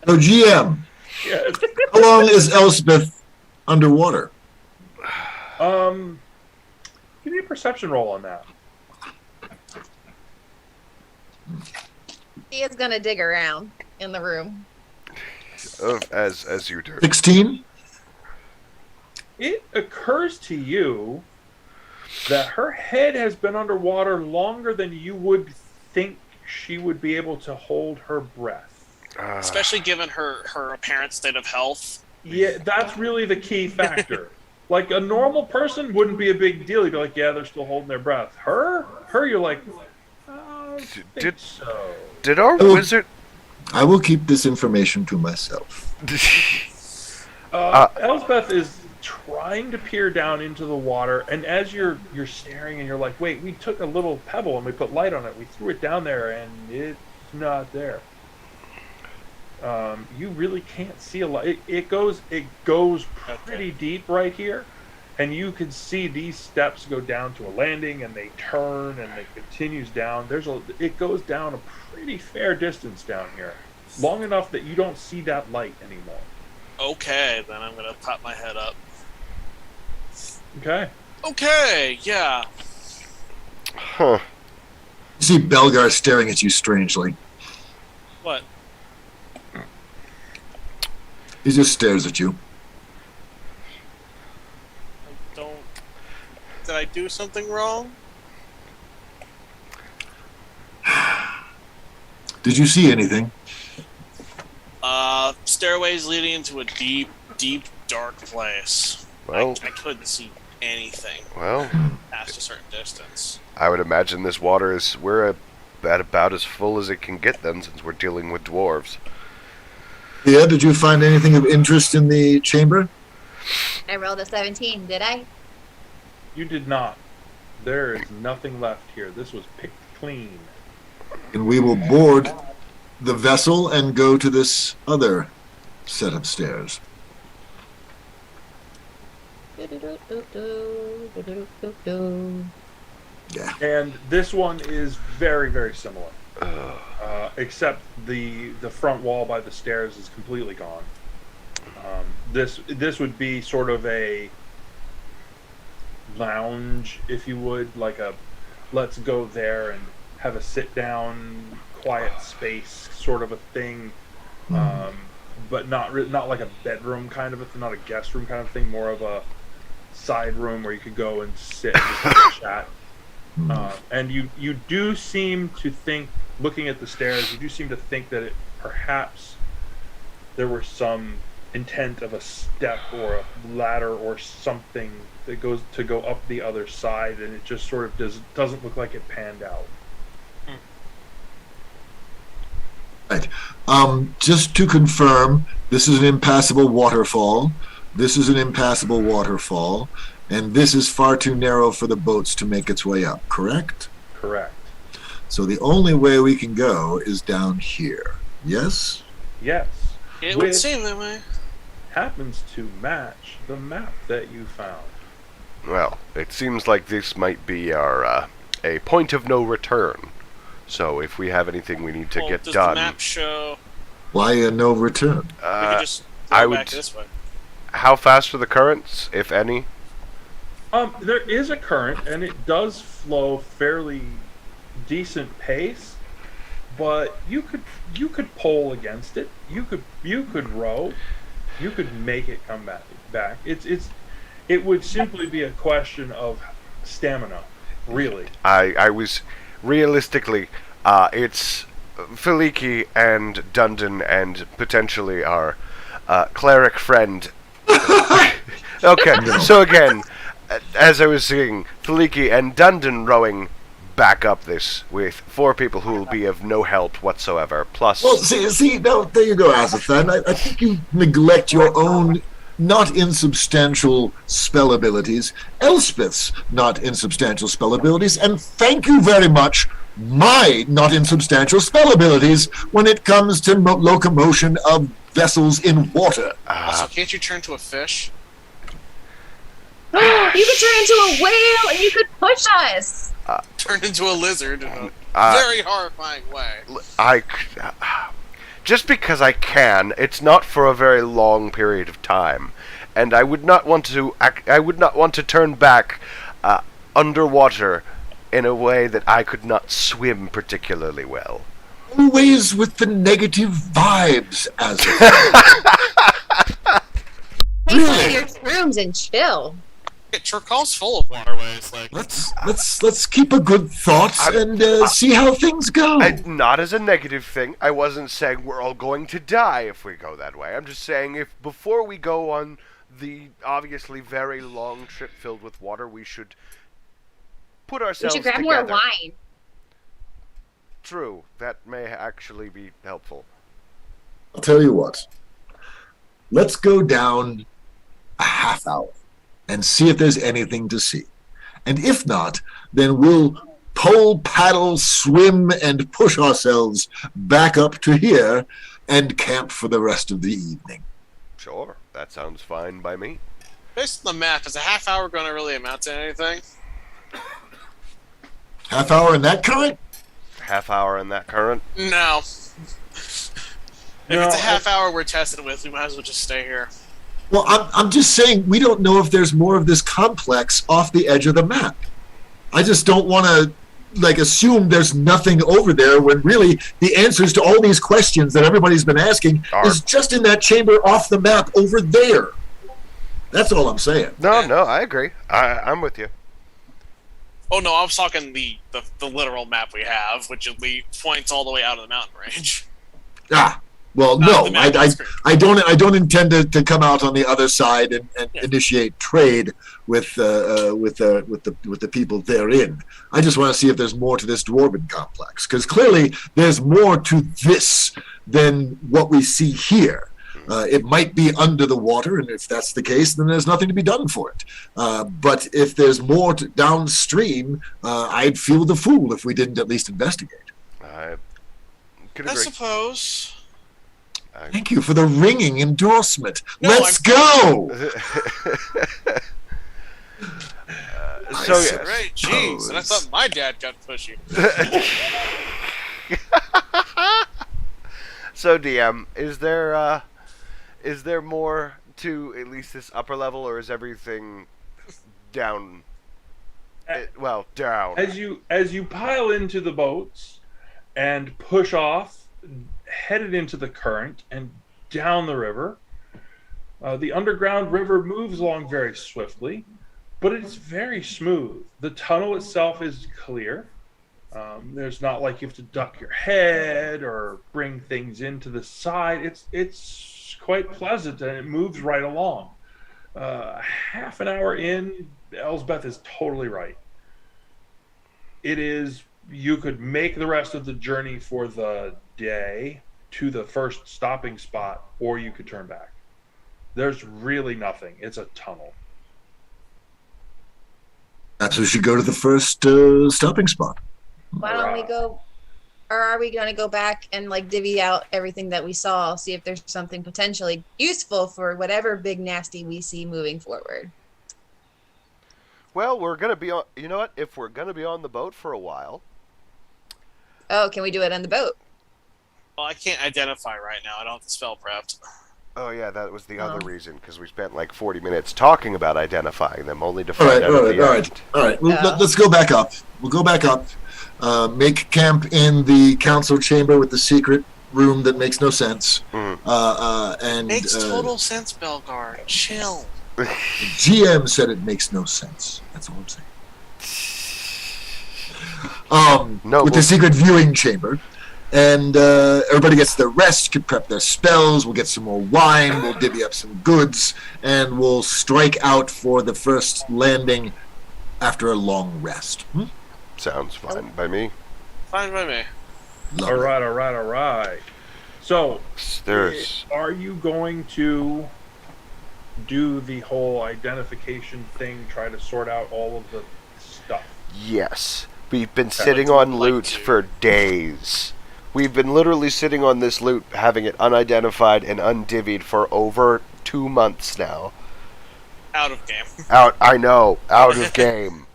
So, GM, Yes. how long is Elspeth underwater? Give me a perception roll on that. He is gonna dig around in the room. As you do. 16? It occurs to you that her head has been underwater longer than you would think she would be able to hold her breath. Especially given her apparent state of health. Yeah, that's really the key factor. Like, a normal person wouldn't be a big deal. You'd be like, yeah, they're still holding their breath. Her, you're like, I don't think so. Did our Oh. wizard... I will keep this information to myself. Elsbeth is trying to peer down into the water, and as you're staring and you're like, wait, we took a little pebble and we put light on it. We threw it down there and it's not there. You really can't see a lot. It goes pretty deep right here, and you can see these steps go down to a landing, and they turn and it continues down. It goes down a pretty fair distance down here, long enough that you don't see that light anymore. Okay, then I'm gonna pop my head up. Okay, yeah. Huh. You see Belgar staring at you strangely. What? He just stares at you. Did I do something wrong? Did you see anything? Stairways leading into a deep, deep, dark place. Well, I couldn't see anything well, past a certain distance. I would imagine this water is... We're at about as full as it can get then, since we're dealing with dwarves. Yeah, did you find anything of interest in the chamber? I rolled a 17, did I? you did not. There is nothing left here. This was picked clean. And we will board the vessel and go to this other set of stairs. Yeah. And this one is very, very similar. Except the front wall by the stairs is completely gone. This would be sort of a lounge, if you would, like a let's go there and have a sit down, quiet space sort of a thing, but not like a bedroom kind of a thing, not a guest room kind of thing, more of a side room where you could go and sit and just have a chat. And you do seem to think, looking at the stairs, you do seem to think that perhaps there were some intent of a step or a ladder or something that goes to go up the other side, and it just sort of doesn't look like it panned out. Right. Just to confirm, this is an impassable waterfall. This is an impassable waterfall. And this is far too narrow for the boats to make its way up, correct? Correct. So the only way we can go is down here. Yes? Yes. It Which would seem that way. happens to match the map that you found. Well, it seems like this might be our a point of no return. So if we have anything we need to get does done, the map show? Why no return? We could just I go would- back this way. how fast are the currents, if any? There is a current, and it does flow fairly decent pace, but you could pole against it. You could row. You could make it come back. It would simply be a question of stamina, really. I was realistically, it's Feliki and Dundon and potentially our cleric friend. Okay, so again, as I was saying, Feliki and Dundon rowing back up this with 4 people who will be of no help whatsoever. Plus, Well, see, now, there you go, Azathan. I think you neglect your own not insubstantial spell abilities, Elspeth's not insubstantial spell abilities, and thank you very much, my not insubstantial spell abilities when it comes to locomotion of vessels in water. Also, can't you turn to a fish? You could turn into a whale and you could push us. Turn into a lizard in a Uh, very horrifying way. just because I can, it's not for a very long period of time, and I would not want to. I would not want to turn back underwater in a way that I could not swim particularly well. Always with the negative vibes, Azathan. Take one of your shrooms and chill. Turkal's full of waterways. Like, Let's keep a good thought and see how things go. Not as a negative thing. I wasn't saying we're all going to die if we go that way. I'm just saying if before we go on the obviously very long trip filled with water, we should put We ourselves should grab together. more wine. True, that may actually be helpful. I'll tell you what. Let's go down a half hour and see if there's anything to see. And if not, then we'll pole, paddle, swim, and push ourselves back up to here and camp for the rest of the evening. Sure, that sounds fine by me. based on the map, is a half hour going to really amount to anything? Half hour in that current? Half hour in that current? No. If No, it's a half hour we're testing with, we might as well just stay here. Well, I'm just saying we don't know if there's more of this complex off the edge of the map. I just don't want to assume there's nothing over there when really the answers to all these questions that everybody's been asking is just in that chamber off the map over there. That's all I'm saying. No, I agree. I'm with you. Oh no, I was talking the literal map we have, which points all the way out of the mountain range. Well, Not no, the map on screen. I don't intend to come out on the other side and initiate trade with the people therein. I just want to see if there's more to this dwarven complex, because clearly there's more to this than what we see here. It might be under the water, and if that's the case, then there's nothing to be done for it. But if there's more downstream, I'd feel the fool if we didn't at least investigate. I could I agree. suppose. Thank you for the ringing endorsement. No, Let's go! So yes. Right, jeez, and I thought my dad got pushy. So DM, is there more to at least this upper level, or is everything down? Down. As you pile into the boats and push off, headed into the current and down the river, the underground river moves along very swiftly, but it's very smooth. The tunnel itself is clear. There's not like you have to duck your head or bring things into the side. It's quite pleasant, and it moves right along. Half an hour in, Elsbeth is totally right. It is, you could make the rest of the journey for the day to the first stopping spot, or you could turn back. There's really nothing. It's a tunnel. Perhaps we should go to the first stopping spot. Why don't we go, or are we going to go back and divvy out everything that we saw, see if there's something potentially useful for whatever big nasty we see moving forward? Well, we're gonna be on. You know what? If we're gonna be on the boat for a while, Oh, can we do it on the boat? Well, I can't identify right now. I don't have the spell prepped. oh yeah, that was the Oh. other reason, because we spent 40 minutes talking about identifying them, only to All find right, out all at right, the all end. right, all right. Well, Yeah. let's go back up. We'll go back up. Make camp in the council chamber with the secret room that makes no sense. And Makes total sense, Belgar. Chill. the GM said it makes no sense. That's all I'm saying. No, with the secret viewing chamber. And everybody gets their rest, can prep their spells, we'll get some more wine, we'll divvy up some goods, and we'll strike out for the first landing after a long rest. Sounds fine by me. Fine by me. Lovely. All right. So, There's are you going to do the whole identification thing, try to sort out all of the stuff? yes. We've been sitting I'd on like loot to. for days. We've been literally sitting on this loot, having it unidentified and undivvied for over 2 months now. Out of game. Out of game.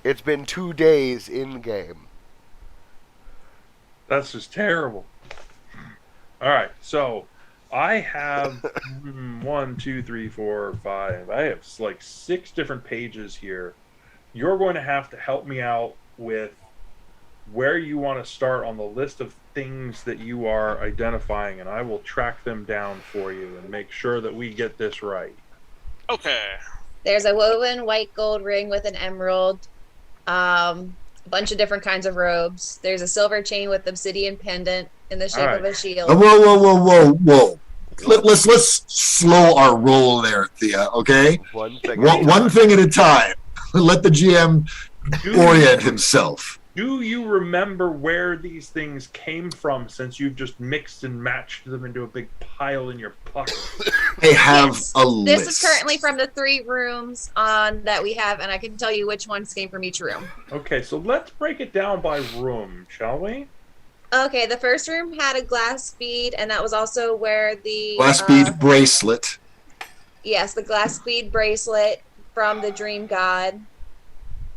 It's been 2 days in game. That's just terrible. All right, so I have 1, 2, 3, 4, 5. I have 6 different pages here. You're going to have to help me out with where you want to start on the list of things that you are identifying, and I will track them down for you and make sure that we get this right. Okay. There's a woven white gold ring with an emerald. A bunch of different kinds of robes. There's a silver chain with obsidian pendant in the shape right. of a shield. Whoa. Let's slow our roll there, Thea, okay? One thing. One thing at a time. Let the GM orient himself. Do you remember where these things came from, since you've just mixed and matched them into a big pile in your pocket? They have Yes. a list. This is currently from the 3 rooms that we have, and I can tell you which ones came from each room. Okay, so let's break it down by room, shall we? Okay, the first room had a glass bead, and that was also where the Glass bead bracelet. Yes, the glass bead bracelet from the dream god.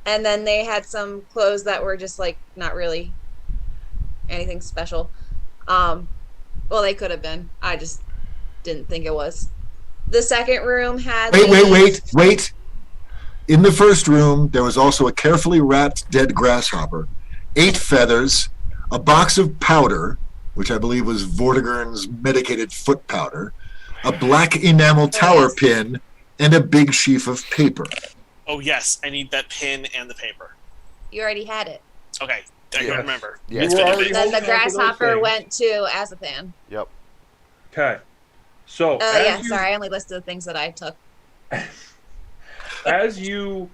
And then they had some clothes that were just like not really anything special. Well, they could have been. I just didn't think it was. The second room had Wait. In the first room, there was also a carefully wrapped dead grasshopper, 8 feathers, a box of powder, which I believe was Vortigern's medicated foot powder, a black enamel tower pin, and a big sheaf of paper. Oh yes, I need that pin and the paper. You already had it. Okay, I Yes. remember. Yeah. It's You were been a already bit. Then the holding on to those grasshopper things. went to Azathan. Yep. Okay. So, Yeah, sorry, I only listed the things that I took. as you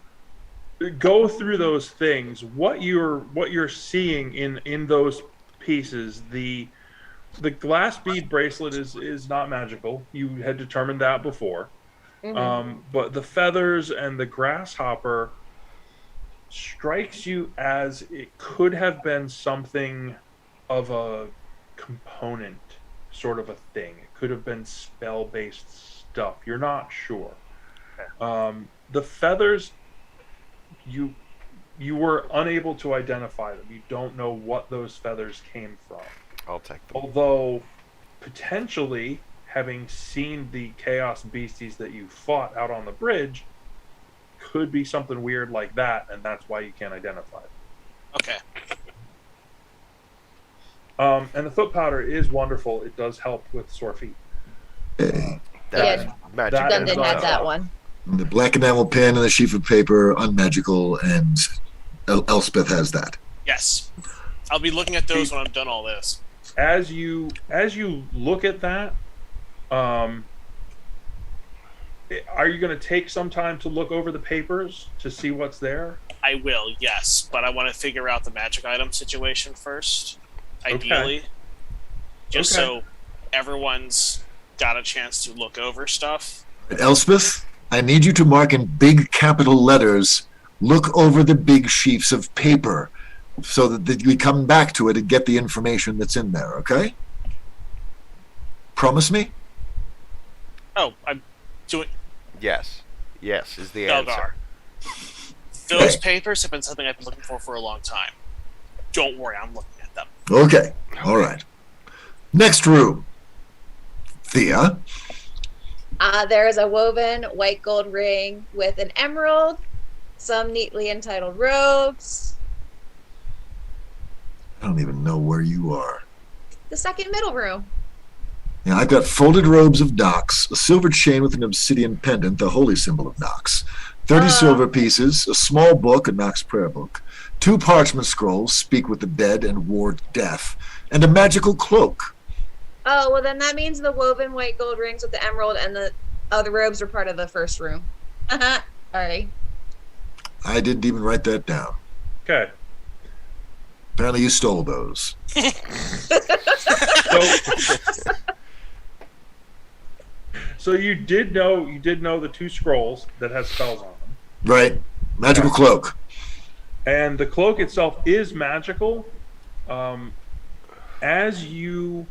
go through those things, what you're seeing in those pieces, the glass bead bracelet is not magical. You had determined that before. But the feathers and the grasshopper strikes you as it could have been something of a component, sort of a thing. It could have been spell-based stuff. You're not sure. The feathers, you were unable to identify them. You don't know what those feathers came from. I'll take them. Although, potentially, having seen the chaos beasties that you fought out on the bridge, could be something weird like that, and that's why you can't identify them. Okay. And the foot powder is wonderful. It does help with sore feet. Okay. That's magic. that Dundon is had not- that one. The black enamel pin and the sheaf of paper, unmagical, and Elspeth has that. Yes. I'll be looking at those when I'm done all this. As you look at that, are you going to take some time to look over the papers to see what's there? I will, yes, but I want to figure out the magic item situation first, ideally. Just Okay. so everyone's got a chance to look over stuff. Elspeth, I need you to mark in big capital letters, look over the big sheafs of paper, so that we come back to it and get the information that's in there, okay? Promise me? Oh, I'm doing Yes. Yes is the answer. Belgar. Those papers have been something I've been looking for a long time. Don't worry, I'm looking at them. Okay, all right. Next room. Thea, There is a woven white gold ring with an emerald, some neatly entitled robes. I don't even know where you are. The second middle room. Now, I've got folded robes of Nox, a silver chain with an obsidian pendant, the holy symbol of Nox, 30 silver pieces, a small book, a Nox prayer book, 2 parchment scrolls, speak with the dead and ward death, and a magical cloak. Oh, well, then that means the woven white gold rings with the emerald and the other robes are part of the first room. Sorry. I didn't even write that down. Okay. Apparently you stole those. So you did know the 2 scrolls that has spells on them. Right. Magical cloak. And the cloak itself is magical. As you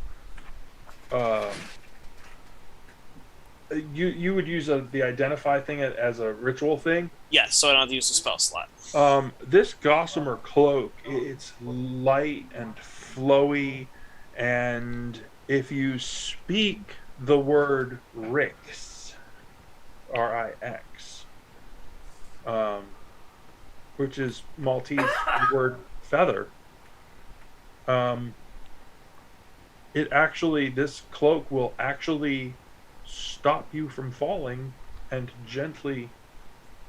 you would use the identify thing as a ritual thing. Yes, so I don't have to use the spell slot. This gossamer cloak, it's light and flowy, and if you speak the word Rix, R-I-X, which is Maltese word feather, this cloak will actually stop you from falling and gently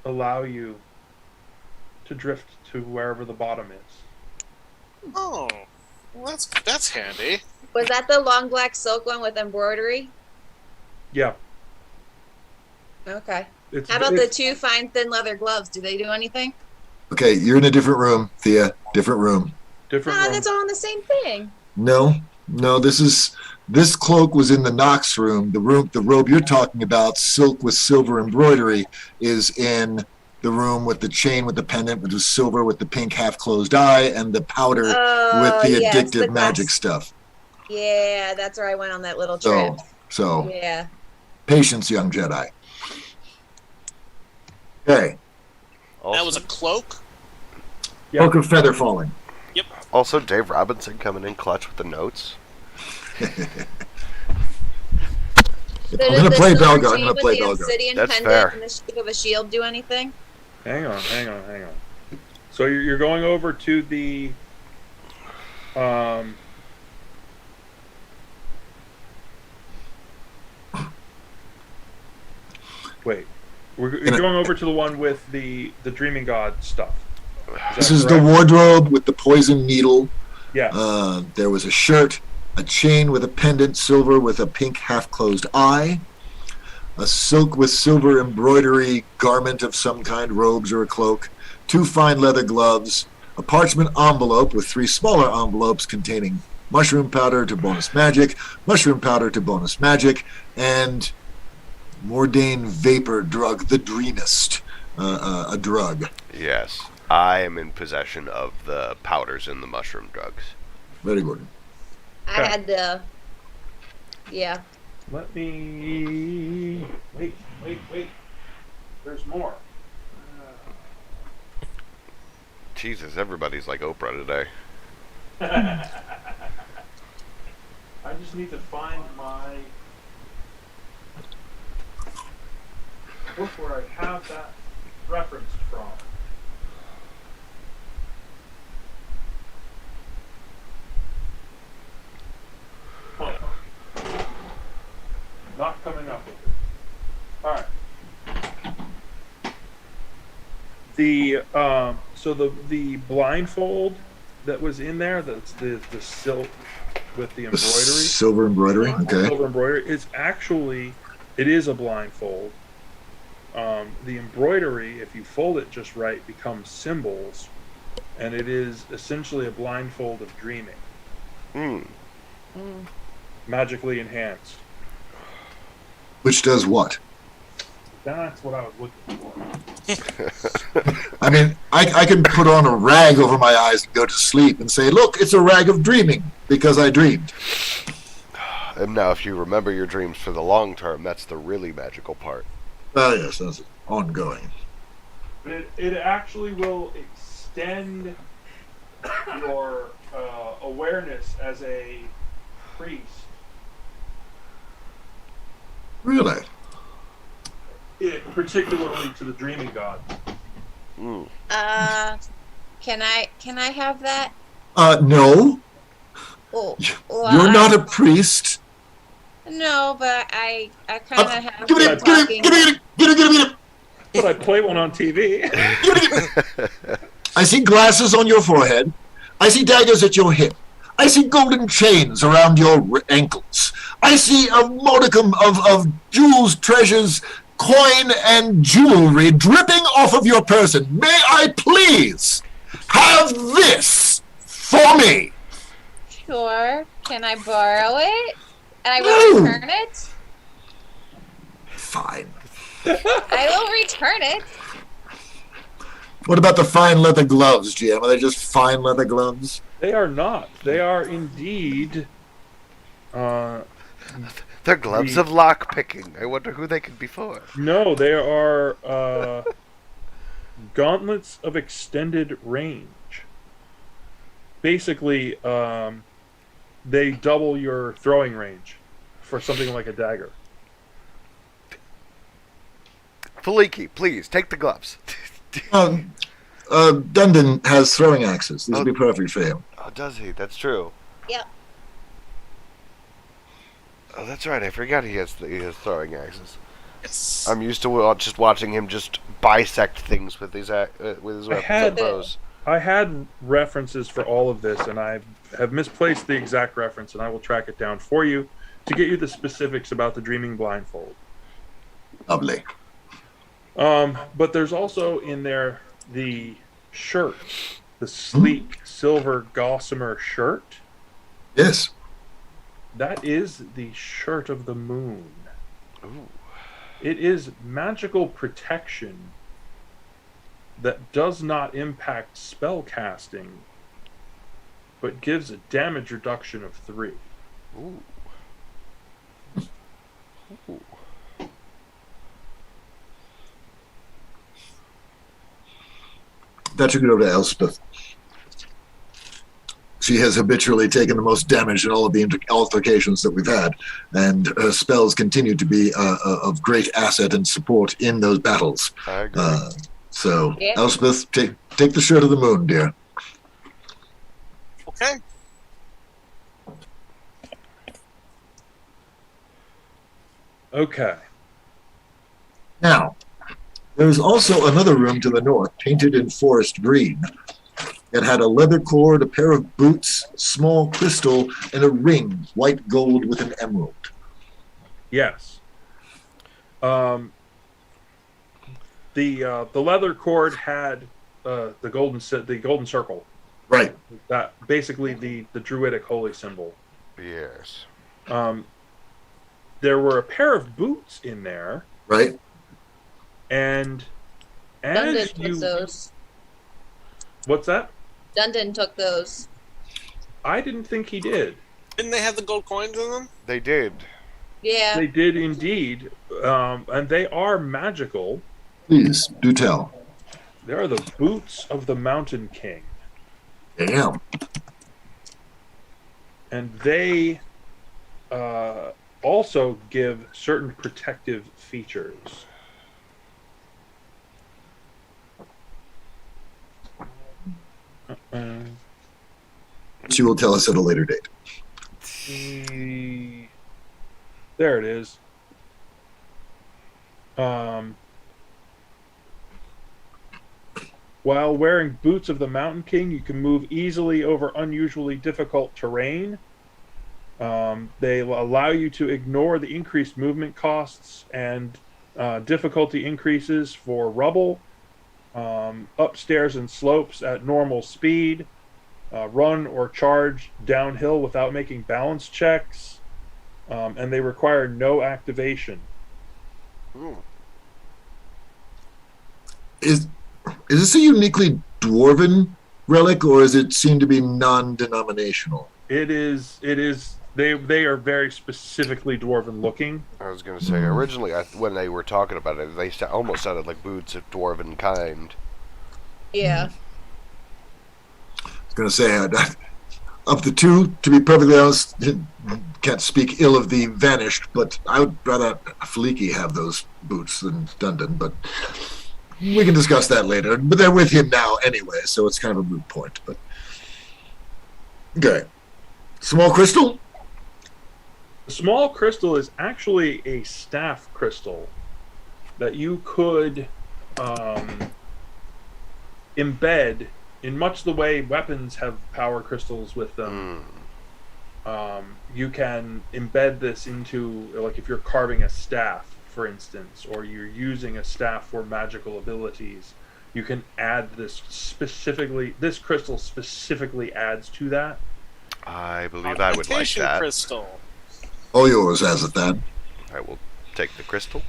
allow you to drift to wherever the bottom is. Oh, well, that's handy. Was that the long black silk one with embroidery? Yeah. Okay. It's, How about the it's- 2 fine thin leather gloves? Do they do anything? Okay, you're in a different room, Thea. Different room. different No, room. that's all in the same thing. No, this cloak was in the Knox room. The robe you're talking about, silk with silver embroidery, is in the room with the chain with the pendant, which is silver with the pink half-closed eye, and the powder with Oh, the yes, addictive the magic glass. stuff. Yeah, that's where I went on that little trip. So Yeah. patience, young Jedi. Okay, Also, That was a cloak. Yeah. cloak of feather falling. also Dave Robinson coming in clutch with the notes. So I'm did gonna the play silver Belga. I'm chain gonna with play the Belga. obsidian That's pendant fair. in the shape of a shield do anything? Hang on. So you're going over to the wait. You're going over to the one with the dreaming god stuff. This that is the correct? wardrobe with the poison needle. Yeah. There was a shirt, a chain with a pendant, silver with a pink half-closed eye, a silk with silver embroidery garment of some kind, robes or a cloak, 2 fine leather gloves, a parchment envelope with 3 smaller envelopes containing mushroom powder to bonus magic, mushroom powder to bonus magic, and Mordain vapor drug, the Dreamist, a drug. Yes, I am in possession of the powders and the mushroom drugs. Very good. I Okay. had the. Yeah. Let me wait. There's more. Jesus, everybody's like Oprah today. I just need to find my book where I have that referenced from. Huh. Not coming up with it. All right. The blindfold that was in there, that's the silk with the The embroidery. silver embroidery. Okay. Silver embroidery is it is a blindfold. The embroidery, if you fold it just right, becomes symbols, and it is essentially a blindfold of dreaming, Mm. magically enhanced. Which does what? That's what I was looking for. I mean, I can put on a rag over my eyes and go to sleep and say, look, it's a rag of dreaming, because I dreamed. And now, if you remember your dreams for the long term, that's the really magical part. Oh, yes, that's ongoing. But it actually will extend your awareness as a priest. Really? Particularly to the dreaming god. Mm. Can I have that? No. Oh, well, You're not a priest. No, but I kind of have. Give been it, talking- give it. But I play one on TV. I see glasses on your forehead. I see daggers at your hip. I see golden chains around your ankles. I see a modicum of jewels, treasures, coin, and jewelry dripping off of your person. May I please have this for me? Sure. Can I borrow it? And I No. will return it. Fine. I will return it. What about the fine leather gloves, GM? Are they just fine leather gloves? They are not. They are indeed. They're gloves of lock picking. I wonder who they could be for. No, they are gauntlets of extended range. Basically, they double your throwing range for something like a dagger. Faliki, please take the gloves. Dundon has throwing axes. This would be perfect for him. Oh, does he? That's true. Yep. Oh, that's right. I forgot he has throwing axes. Yes. I'm used to just watching him just bisect things with his weapons had- and bows. I had references for all of this, and I have misplaced the exact reference, and I will track it down for you to get you the specifics about the Dreaming Blindfold. Lovely. But there's also in there the shirt, the sleek silver gossamer shirt. Yes. That is the shirt of the moon. Ooh. It is magical protection that does not impact spell casting, but gives a damage reduction of 3. Ooh. Ooh. That should go to Elspeth. She has habitually taken the most damage in all of the altercations that we've had, and her spells continue to be of great asset and support in those battles. I agree. So, Yeah. Elspeth, take the shirt of the moon, dear. Okay. Okay. Now, there is also another room to the north, painted in forest green. It had a leather cord, a pair of boots, small crystal, and a ring, white gold with an emerald. Yes. The leather cord had the golden circle. Right. That basically the druidic holy symbol. Yes. There were a pair of boots in there, Right. and Dundon as took you those. what's that? Dundon took those. I didn't think he did. Didn't they have the gold coins in them? They did. Yeah. They did indeed, and they are magical. Please, do tell. They are the boots of the Mountain King, Damn. and they also give certain protective features. She will tell us at a later date. There it is. While wearing boots of the Mountain King, you can move easily over unusually difficult terrain. They allow you to ignore the increased movement costs and difficulty increases for rubble, upstairs and slopes at normal speed, run or charge downhill without making balance checks, and they require no activation. Ooh. Is this a uniquely dwarven relic, or is it seen to be non-denominational? It is. They are very specifically dwarven looking. I was going to say, originally, when they were talking about it, they almost sounded like boots of dwarven kind. Yeah. I was going to say, of the two, to be perfectly honest, can't speak ill of the vanished, but I would rather Feliki have those boots than Dundon, but we can discuss that later. But they're with him now anyway, so it's kind of a moot point. But okay. Small crystal? The small crystal is actually a staff crystal that you could embed in much the way weapons have power crystals with them. You can embed this into, like, if you're carving a staff, for instance, or you're using a staff for magical abilities, you can add this specifically. This crystal specifically adds to that. I believe I would like Augmentation that. crystal. All yours, Azathan. I will take the crystal.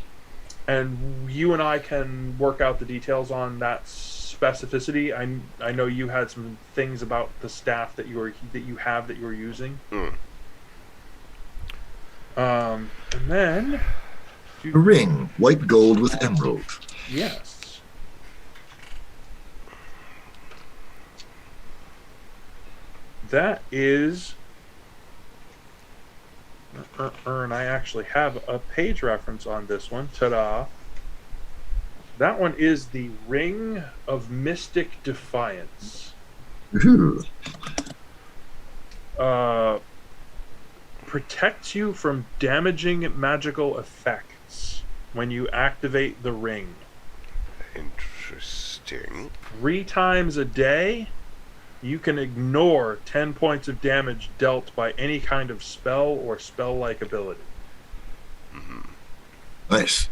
And you and I can work out the details on that specificity. I know you had some things about the staff that you were using. And then A ring, white gold with emerald. yes, that is. And I actually have a page reference on this one. Ta-da! That one is the Ring of Mystic Defiance. Ooh. Protects you from damaging magical effects. when you activate the ring. Interesting. 3 times a day, you can ignore 10 points of damage dealt by any kind of spell or spell-like ability. Nice.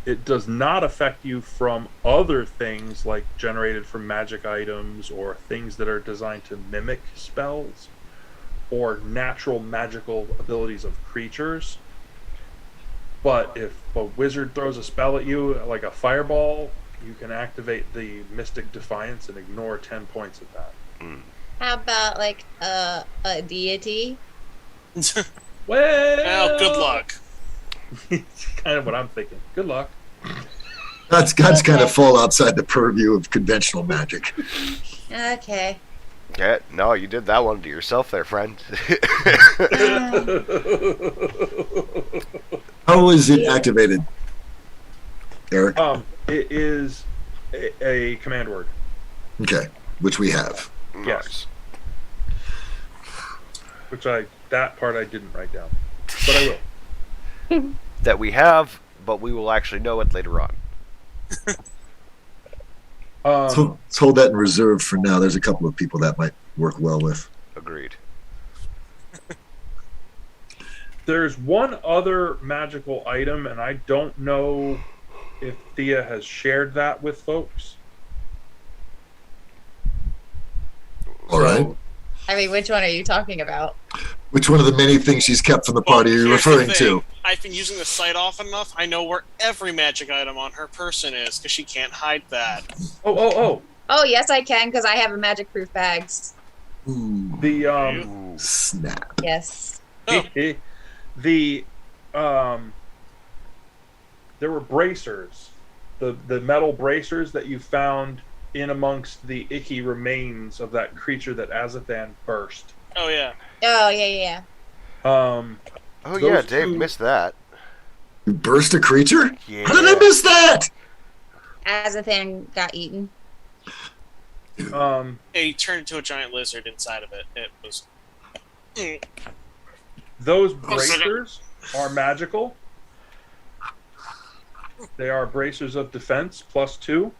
It does not affect you from other things like generated from magic items or things that are designed to mimic spells or natural magical abilities of creatures. But if a wizard throws a spell at you, like a fireball, you can activate the Mystic Defiance and ignore 10 points of that. How about like a deity? Well, good luck. It's kind of what I'm thinking. Good luck. That's kind of fall outside the purview of conventional magic. Okay. Yeah, no, you did that one to yourself there, friend. How is it activated, Eric? It is a command word. Okay, which we have. Yes. That part I didn't write down, but I will. That we have, but we will actually know it later on. So let's hold that in reserve for now. There's a couple of people that might work well with. Agreed. There's one other magical item, and I don't know if Thea has shared that with folks. All right. I mean, which one are you talking about? Which one of the many things she's kept from the party are you Here's the referring thing. to? I've been using the site often enough. I know where every magic item on her person is because she can't hide that. Oh. Oh, yes, I can, because I have a magic-proof bags. Ooh, The snap. Yes. Oh. the there were bracers, the metal bracers that you found in amongst the icky remains of that creature that Azathan burst. Oh yeah. Oh, yeah. Oh Those yeah, Dave two- missed that. You burst a creature? Yeah. How did I miss that? Azathan got eaten. He turned into a giant lizard inside of it. It was. Those bracers are magical. They are bracers of defense +2.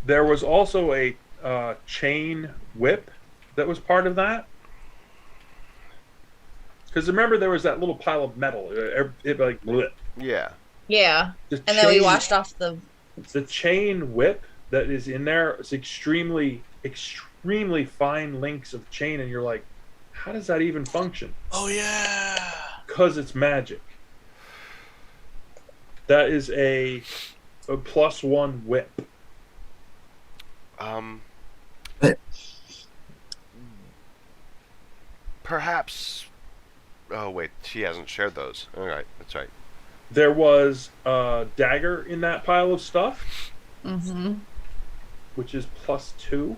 There was also a chain whip that was part of that. Because remember, there was that little pile of metal. It like bleh. Yeah. Yeah. The And then we chain- washed off the... The chain whip that is in there is extremely fine links of chain, and you're like, how does that even function? Oh yeah. Because it's magic. That is a +1 whip. Perhaps. Oh wait, she hasn't shared those. All right, that's right. There was a dagger in that pile of stuff, Mm-hmm. which is +2.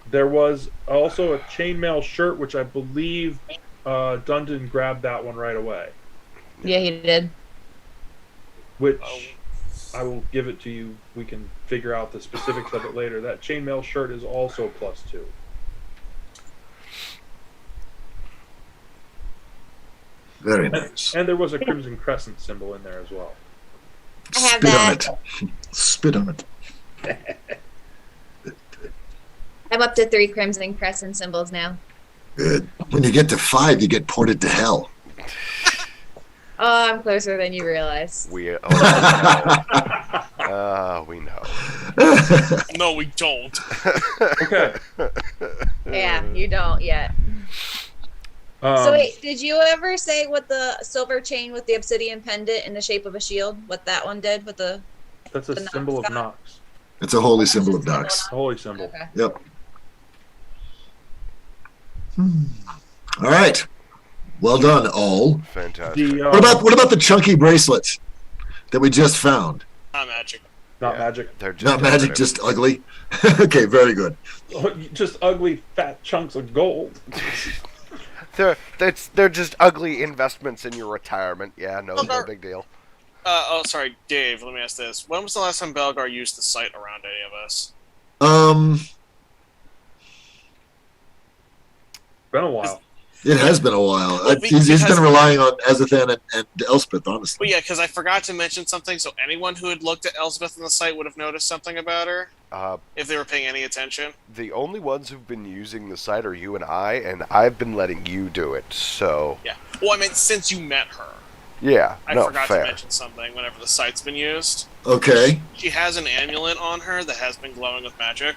There was also a chainmail shirt, which I believe Dundon grabbed that one right away. Yeah, he did. Which I will give it to you. We can figure out the specifics of it later. That chainmail shirt is also +2. Very nice. And there was a Crimson Crescent symbol in there as well. I have Spit on that. it. Spit on it. I'm up to 3 Crimson Crescent symbols now. Good. When you get to 5, you get ported to hell. Oh, I'm closer than you realize. We know. We know. No, we don't. Okay. Yeah, you don't yet. So wait, did you ever say what the silver chain with the obsidian pendant in the shape of a shield, what that one did with the... That's a the symbol of Nox god? Nox. It's a holy symbol of Nox. A holy symbol. Okay. Yep. All right. Well done, all. Fantastic. The, What about the chunky bracelets that we just found? Not magic. not Yeah. magic. They're just Not magic, decorative. just ugly. Okay, very good. Just ugly fat chunks of gold. They're just ugly investments in your retirement. Yeah, no big deal. Sorry, Dave. Let me ask this: when was the last time Belgar used the site around any of us? Been a while. It has been a while. Well, He's because- been relying on Azathan and Elspeth, But honestly. yeah, because I forgot to mention something, so anyone who had looked at Elspeth on the site would have noticed something about her if they were paying any attention. The only ones who've been using the site are you and I've been letting you do it, so... Yeah. Well, I meant since you met her. Yeah, I no, forgot fair. to mention something whenever the site's been used. Okay. She has an amulet on her that has been glowing with magic.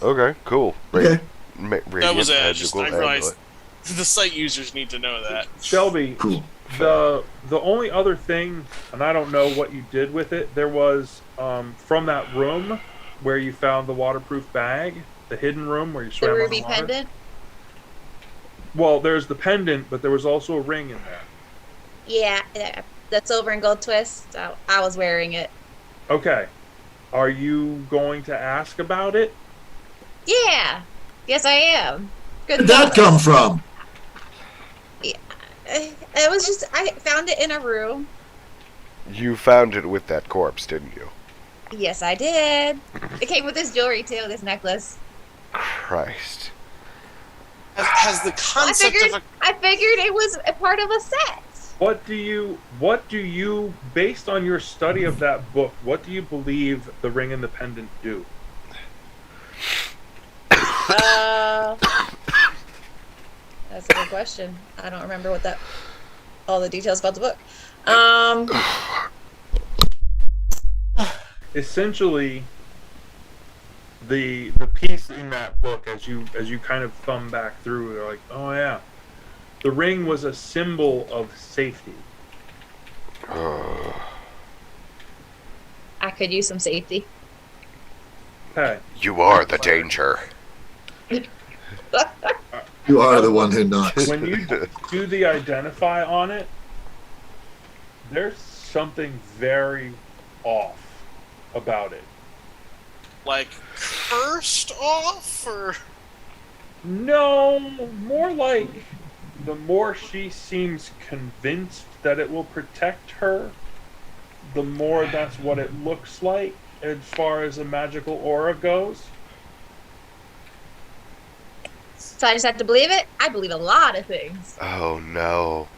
Okay, cool. Okay. That was it. Just, I magical realized the site users need to know that. Shelby, Cool. the only other thing, and I don't know what you did with it, there was from that room where you found the waterproof bag, the hidden room where you The swam on ruby the water. pendant. Well, there's the pendant, but there was also a ring in there. Yeah, the silver and gold twist. I was wearing it. Okay. Are you going to ask about it? Yeah. Yes, I am. Good. Where'd that come from? It was just I found it in a room. You found it with that corpse, didn't you? Yes, I did. It came with this jewelry too, this necklace. Christ. Has the concept of a I figured it was a part of a set. What do you, based on your study of that book, what do you believe the ring and the pendant do? That's a good question. I don't remember all the details about the book. Essentially, the piece in that book, as you kind of thumb back through, they're like, oh yeah, the ring was a symbol of safety. I could use some safety. Okay. You are the danger. You are the one who knocks. When you do the identify on it, there's something very off about it. like cursed off, or No, more like the more she seems convinced that it will protect her, the more that's what it looks like as far as a magical aura goes. So I just have to believe it? I believe a lot of things. Oh no.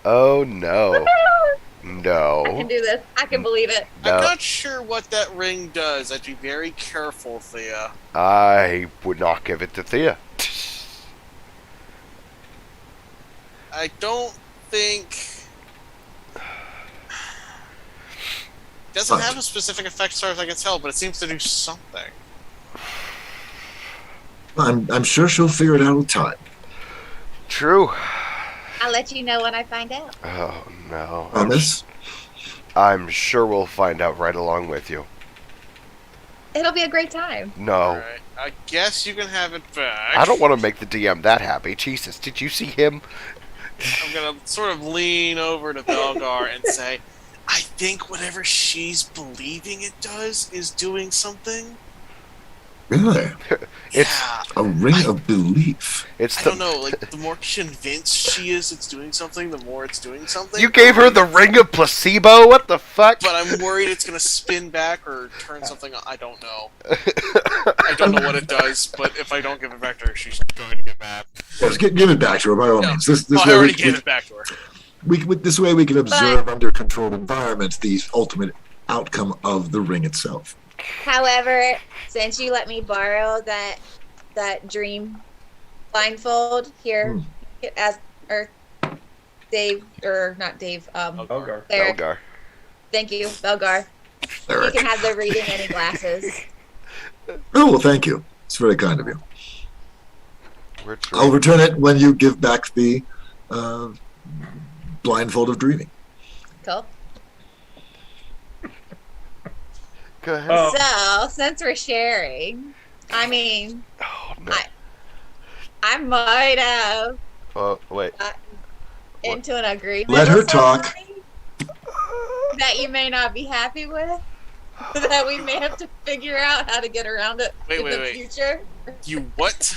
Oh no. I can No. do this. I can believe it. I'm No. not sure what that ring does. I'd be very careful, Thea. I would not give it to Thea. I don't think doesn't have a specific effect as far as I can tell, but it seems to do something. I'm sure she'll figure it out with time. True. I'll let you know when I find out. Oh no. Promise? I'm sure we'll find out right along with you. It'll be a great time. No. Alright, I guess you can have it back. I don't want to make the DM that happy. Jesus, did you see him? I'm gonna sort of lean over to Belgar and say, I think whatever she's believing it does is doing something. Really? It's Yeah, A ring of belief. it's I the don't know. Like the more convinced she is it's doing something, the more it's doing something. You gave her the ring of placebo? What the fuck? But I'm worried it's gonna spin back or turn something on. I don't know. I don't know what it does, but if I don't give it back to her, she's going to get mad. Yes, give it back to her by all No. means. This Well, I way already we, gave it back to her. this way we can observe under controlled environments the ultimate outcome of the ring itself. However, since you let me borrow that dream blindfold here, as or Dave or not Dave, Belgar. there. Belgar. Thank you, Belgar. You Eric. can have the reading any glasses. Oh, well, thank you. It's very kind of you. We're I'll return it when you give back the blindfold of dreaming. Cool. Go ahead. Oh. So since we're sharing, I mean, Oh no. I might have Oh wait. into an agreement. Let her with talk. somebody that you may not be happy with. That we may have to figure out how to get around it in the future. You what?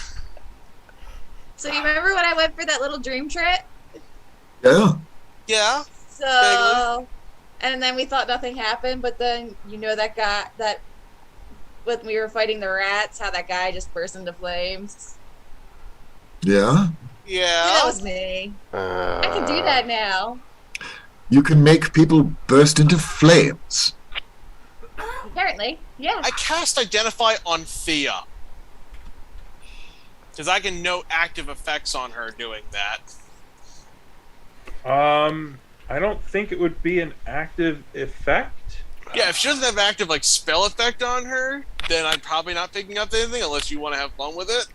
So you remember when I went for that little dream trip? Yeah. Yeah. So, and then we thought nothing happened, but then you know that guy that when we were fighting the rats, how that guy just burst into flames. Yeah? Yeah. That was me. I can do that now. You can make people burst into flames. Apparently, yeah. I cast Identify on Thea. Because I can note active effects on her doing that. I don't think it would be an active effect. Yeah, if she doesn't have active like spell effect on her, then I'm probably not picking up anything unless you want to have fun with it.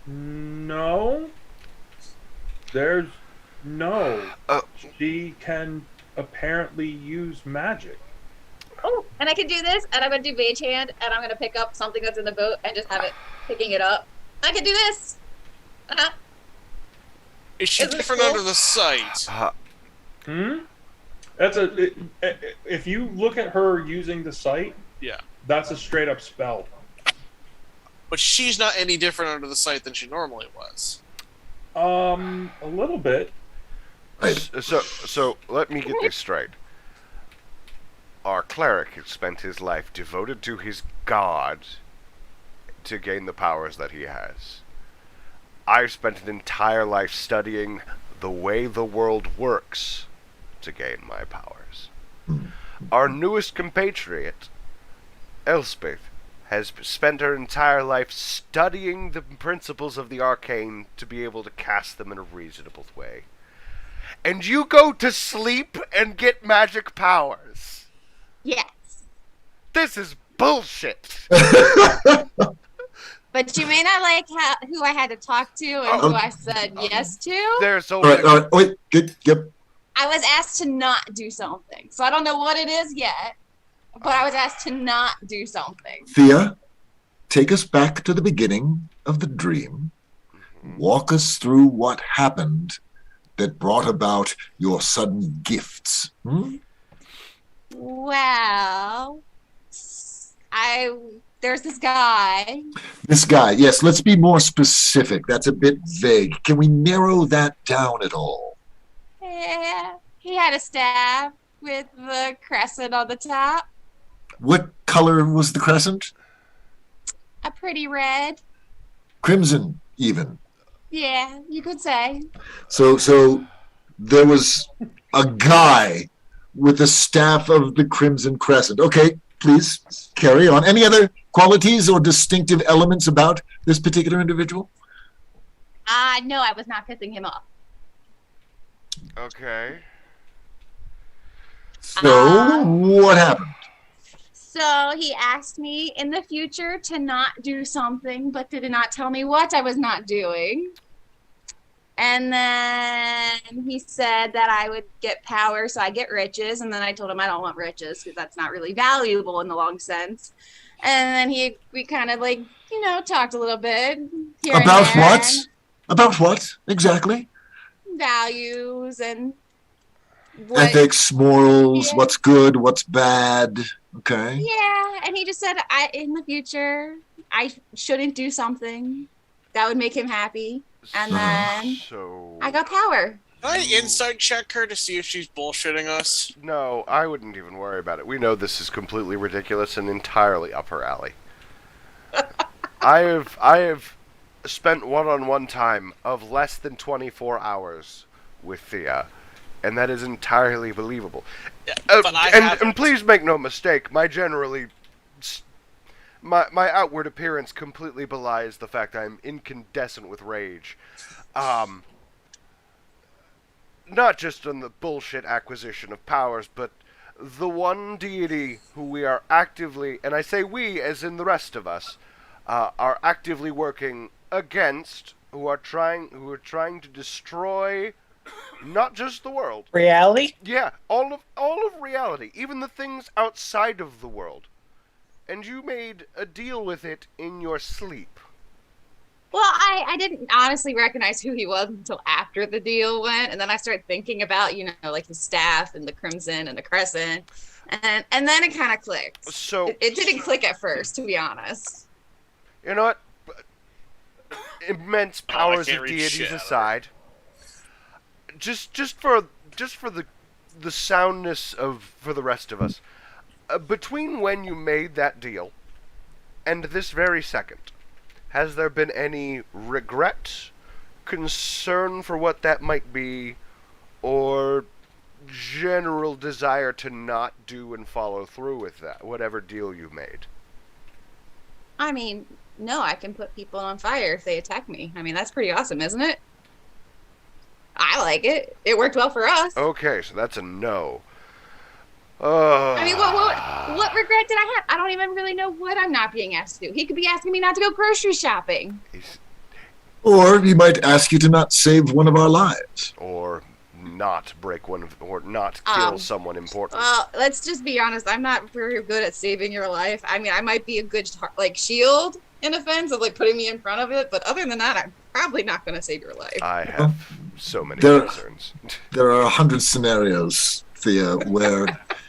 No. There's no. She can apparently use magic. Oh, and I can do this, and I'm gonna do Mage Hand, and I'm gonna pick up something that's in the boat and just have it picking it up. I can do this. Is she Isn't it different cool? under the sight? That's if you look at her using the sight, Yeah. that's a straight up spell. But she's not any different under the sight than she normally was. A little bit. So let me get this straight. Our cleric has spent his life devoted to his god to gain the powers that he has. I've spent an entire life studying the way the world works to gain my powers. Our newest compatriot, Elspeth, has spent her entire life studying the principles of the arcane to be able to cast them in a reasonable way. And you go to sleep and get magic powers. Yes. This is bullshit. But you may not like who I had to talk to and who I said yes to. There's All only right. Wait. Good. Yep. I was asked to not do something. So I don't know what it is yet, but I was asked to not do something. Thea, take us back to the beginning of the dream. Walk us through what happened that brought about your sudden gifts. Well, there's this guy. This guy, yes, let's be more specific. That's a bit vague. Can we narrow that down at all? Yeah, he had a staff with the crescent on the top. What color was the crescent? A pretty red. Crimson, even. Yeah, you could say. So there was a guy with the staff of the Crimson Crescent. Okay, please carry on. Any other qualities or distinctive elements about this particular individual? No, I was not pissing him off. Okay. So what happened? So he asked me in the future to not do something, but did not tell me what I was not doing. And then he said that I would get power, so I get riches. And then I told him I don't want riches because that's not really valuable in the long sense. And then we kind of like, talked a little bit. Here About and there, what? About what exactly? Values and what, ethics, morals, Yeah. what's good, what's bad. Okay. Yeah, and he just said in the future I shouldn't do something that would make him happy. And then So I got power. Can I insight check her to see if she's bullshitting us? no, I wouldn't even worry about it. We know this is completely ridiculous and entirely up her alley. I have spent one-on-one time of less than 24 hours with Thea, and that is entirely believable. Yeah, but I haven't. And please make no mistake, my outward appearance completely belies the fact I'm incandescent with rage. Not just on the bullshit acquisition of powers, but the one deity who we are actively, and I say we as in the rest of us, are actively working against, who are trying to destroy not just the world. Reality? Yeah, all of reality, even the things outside of the world. And you made a deal with it in your sleep. Well, I didn't honestly recognize who he was until after the deal went, and then I started thinking about, like his staff and the crimson and the crescent, and then it kind of clicked. So It didn't click at first, to be honst. you know what? Immense powers can't of read deities shit out of aside, just for the soundness for the rest of us, between when you made that deal and this very second, has there been any regret, concern for what that might be, or general desire to not do and follow through with that, whatever deal you made? I mean, no, I can put people on fire if they attack me. I mean, that's pretty awesome, isn't it? I like it. It worked well for us. Okay, so that's a no. I mean, what regret did I have? I don't even really know what I'm not being asked to do. He could be asking me not to go grocery shopping. Or he might ask you to not save one of our lives. Or not break one of, or not kill someone important. Well, let's just be honest. I'm not very good at saving your life. I mean, I might be a good shield in offense of putting me in front of it, but other than that, I'm probably not going to save your life. I have so many concerns. There are 100 scenarios, Thea, where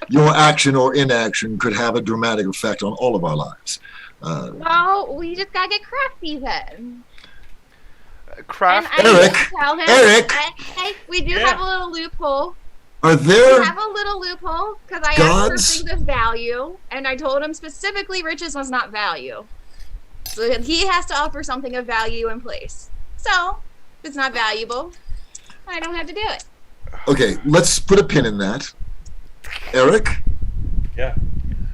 your action or inaction could have a dramatic effect on all of our lives. Well, we just gotta get crafty then. Eric, Hey, we do have a little loophole. Are there We have a little loophole because I gods? asked for things of value, and I told him specifically riches was not value. So he has to offer something of value in place. So if it's not valuable, I don't have to do it. Okay, let's put a pin in that. Eric? Yeah.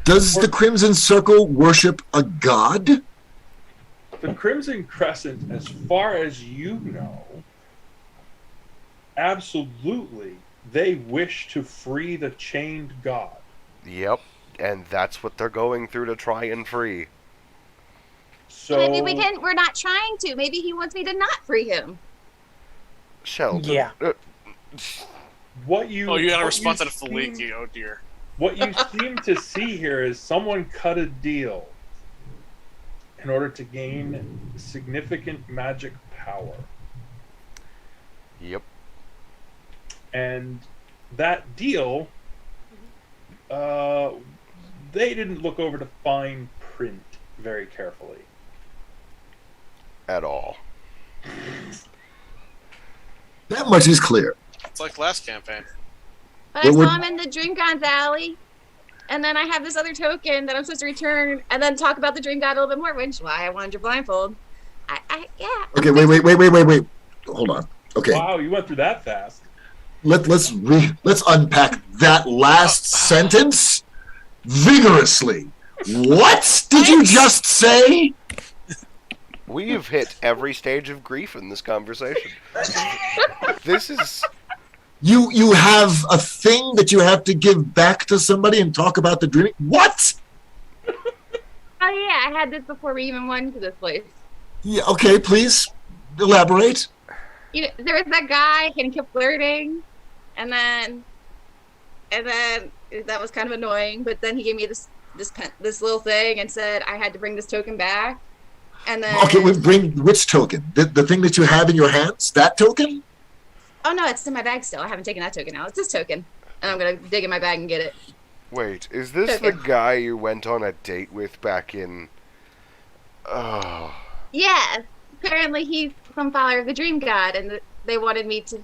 Does the Crimson Circle worship a god? The Crimson Crescent, as far as you know, absolutely, they wish to free the chained god. Yep, and that's what they're going through to try and free. So Maybe we're not trying to. Maybe he wants me to not free him. Sheldon. Yeah. what you... Oh, you got a what response you out of Faliki. Oh, dear. What you seem to see here is someone cut a deal in order to gain significant magic power. Yep. And that deal, they didn't look over the fine print very carefully. At all. That much is clear. It's like last campaign. But I What would- saw him in the Dream God's alley, and then I have this other token that I'm supposed to return, and then talk about the Dream God a little bit more, which is why I wanted your blindfold. Yeah. Okay, wait. Hold on. Okay, Wow, you went through that fast. let's unpack that last sentence vigorously. What did you just say? We have hit every stage of grief in this conversation. This is... You have a thing that you have to give back to somebody and talk about the dreaming? What? Oh yeah, I had this before we even went to this place. Yeah, okay, please elaborate. You know, there was that guy and he kept flirting, and then that was kind of annoying. But then he gave me this little thing and said I had to bring this token back. And then Okay, bring which token? The thing that you have in your hands? That token? oh no, it's in my bag still. I haven't taken that token out. It's this token, and I'm gonna dig in my bag and get it. Wait, is this the guy you went on a date with back in... Oh... Yeah, apparently he's some follower of the Dream God, and they wanted me to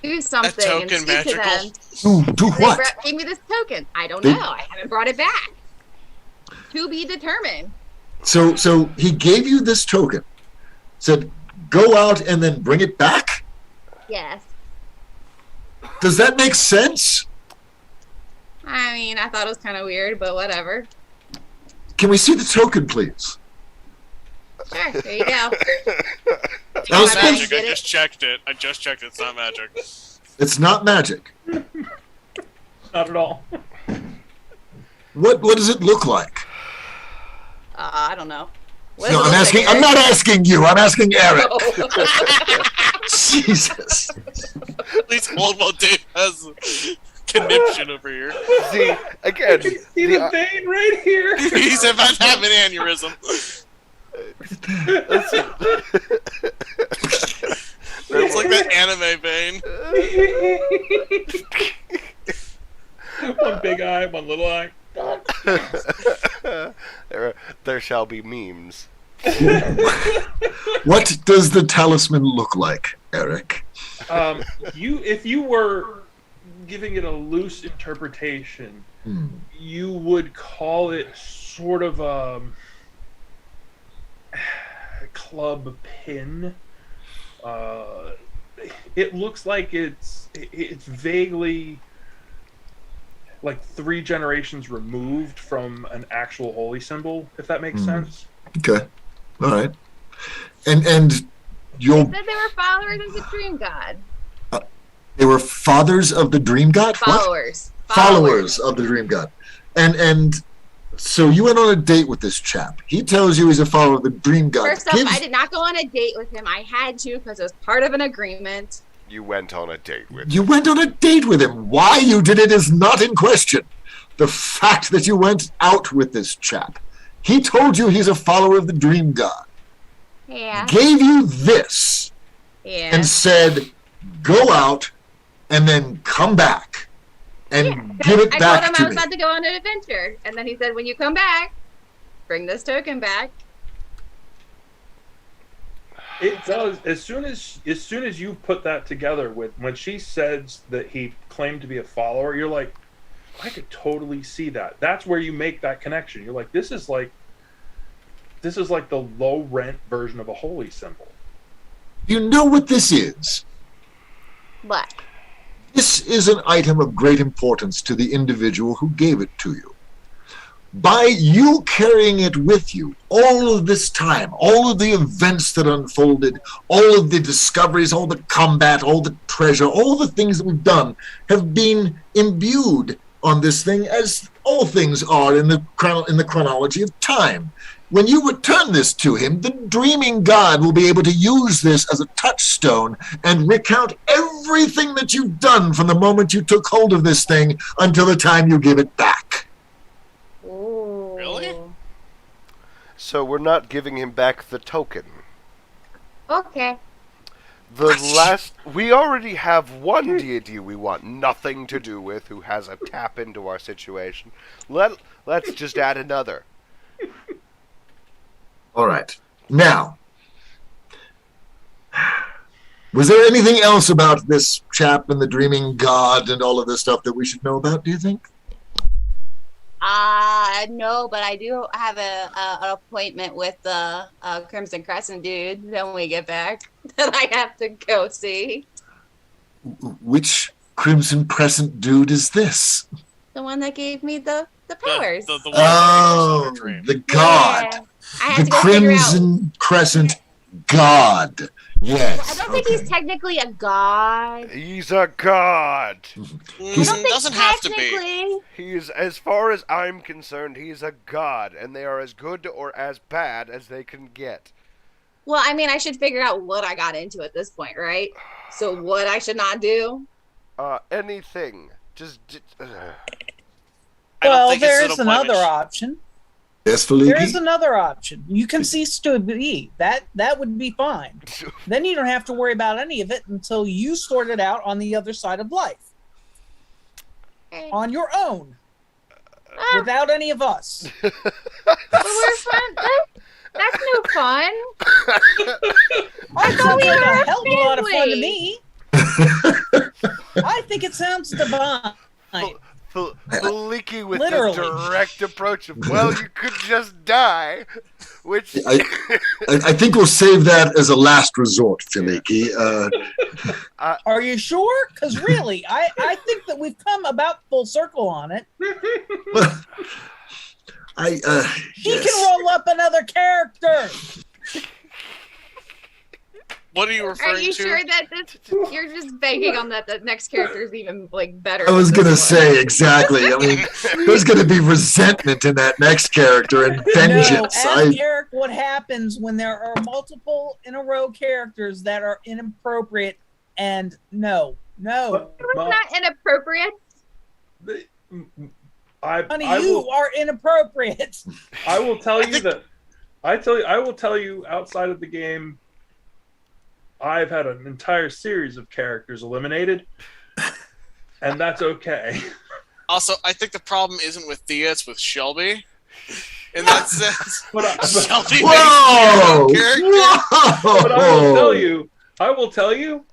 do something and token speak to magical? them. Do They what? gave me this token. I don't They- know. I haven't brought it back. To be determined. So he gave you this token, said go out and then bring it back? Yes. Does that make sense? I mean, I thought it was kind of weird, but whatever. Can we see the token, please? Sure, there you go. It's That was not Get magic. I it? just checked it. It's not magic. It's not magic. Not at all. What does it look like? I don't know. What No, does it I'm look asking. like, I'm not asking you. I'm asking Eric. Eric? Jesus. At least Oldwell Dave has conniption over here. See, again... See the vein right here. He's about to have an aneurysm. It's like that anime vein. One big eye, one little eye. there shall be memes. What does the talisman look like, Eric? If you were giving it a loose interpretation, you would call it sort of a club pin It looks like it's vaguely like 3 generations removed from an actual holy symbol, if that makes sense. Okay. All right. And They you'll said they were followers of the dream god. they were fathers of the dream god? What? Followers Of the dream god. And so you went on a date with this chap. He tells you he's a follower of the dream god. First off, I did not go on a date with him. I had to because it was part of an agreement. You went on a date with You went on a date with him. Why you did it is not in question. The fact that you went out with this chap. He told you he's a follower of the dream god. Yeah. Gave you this Yeah. and said, go out and then come back and give it I back told him to I was me. about to go on an adventure, and then he said, "When you come back, bring this token back." It does. As soon as you put that together with when she says that he claimed to be a follower, you're like, I could totally see that. That's where you make that connection. You're like, this is like the low rent version of a holy symbol. You know what this is? But This is an item of great importance to the individual who gave it to you. By you carrying it with you all of this time, all of the events that unfolded, all of the discoveries, all the combat, all the treasure, all the things that we've done have been imbued on this thing, as all things are in the chronology of time. When you return this to him, the dreaming god will be able to use this as a touchstone and recount everything that you've done from the moment you took hold of this thing until the time you give it back. Really? So we're not giving him back the token. Okay. We already have one deity we want nothing to do with who has a tap into our situation. Let's just add another. All right. Now, was there anything else about this chap and the dreaming god and all of this stuff that we should know about, do you think? No, but I do have an appointment with the Crimson Crescent dude when we get back that I have to go see. Which Crimson Crescent dude is this? The one that gave me the powers. The one Oh, that dream. the god. Yeah. I had The to go figure out. Crimson Crescent god. Yes. I don't think he's technically a god. He's a god. I don't think Doesn't have to be. technically. He's, as far as I'm concerned, he's a god, and they are as good or as bad as they can get. Well, I mean, I should figure out what I got into at this point, right? So what I should not do. Anything. Just. I don't Well, think it's there an is another appointment. option. Yes, There is Feliki? another option. You can cease to be. That would be fine. Then you don't have to worry about any of it until you sort it out on the other side of life. Okay. On your own. Ah, Without any of us. but we're fun. That's no fun. That thought sounds we like were a a hell of a lot of fun to family. me. I think it sounds divine. Feliki with Literally. this direct approach of, well, you could just die, which... I think we'll save that as a last resort, Feliki. Are you sure? Because really, I think that we've come about full circle on it. He Yes. can roll up another character. What are you referring Are you to? sure that you're just banking on that the next character is even like better? I was than going to this one? say, exactly. I mean, there's going to be resentment in that next character and vengeance. No, ask Eric what happens when there are multiple in a row characters that are inappropriate. And no. It was not inappropriate. Honey, I you will, are inappropriate. I will tell you that. I will tell you outside of the game, I've had an entire series of characters eliminated, and that's okay. Also, I think the problem isn't with Thea, it's with Shelby. In that sense, But Shelby Whoa! makes character. but I will tell you,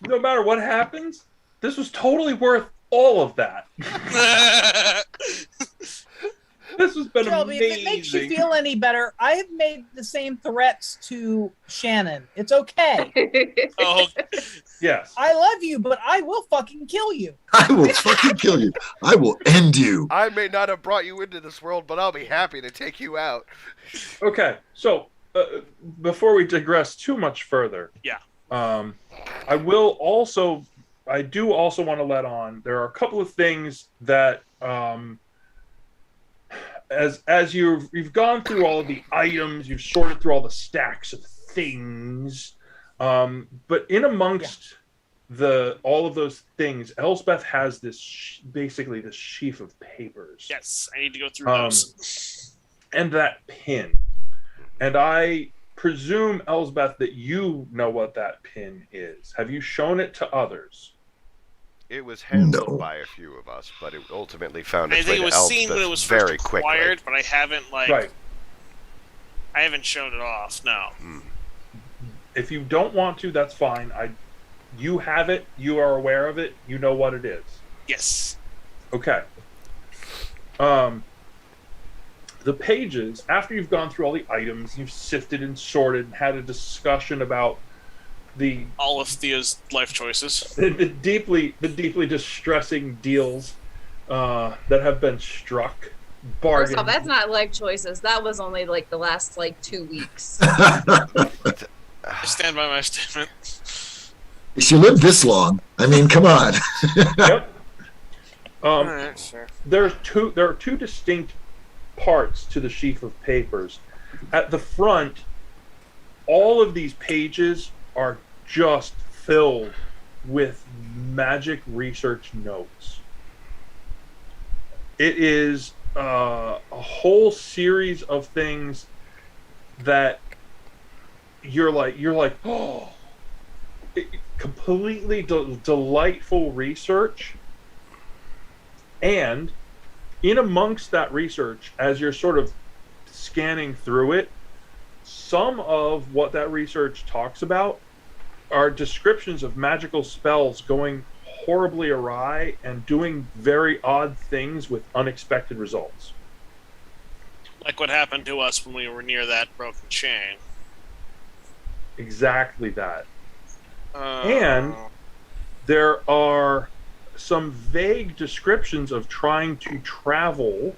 no matter what happens, this was totally worth all of that. This has been Shelby, amazing. if it makes you feel any better, I have made the same threats to Shannon. It's okay. Oh, Yes. I love you, but I will fucking kill you. I will fucking kill you. I will end you. I may not have brought you into this world, but I'll be happy to take you out. Okay, so before we digress too much further, Yeah. I do also want to let on. There are a couple of things that, as you've gone through all of the items, you've sorted through all the stacks of things, but in amongst all of those things, Elsbeth has this basically this sheaf of papers. yes, I need to go through those. And that pin. And I presume, Elsbeth, that you know what that pin is. Have you shown it to others? It was handled No. by a few of us, but it ultimately found I its way think it to was seen when it was Elspeth first very acquired, quickly. but I haven't Right. I haven't shown it off. No. If you don't want to, that's fine. You have it. You are aware of it. You know what it is. Yes. Okay. The pages, after you've gone through all the items, you've sifted and sorted and had a discussion about All of Thea's life choices. the deeply distressing deals that have been struck. First Bargain. off, that's not life choices. That was only like the last 2 weeks. I stand by my statement. If you live this long, I mean, come on. Yep. Alright, sure. There are two distinct parts to the sheaf of papers. At the front, all of these pages are just filled with magic research notes. It is a whole series of things that you're like, oh, completely delightful research. And in amongst that research, as you're sort of scanning through it, some of what that research talks about are descriptions of magical spells going horribly awry and doing very odd things with unexpected results. Like what happened to us when we were near that broken chain. Exactly that. And there are some vague descriptions of trying to travel,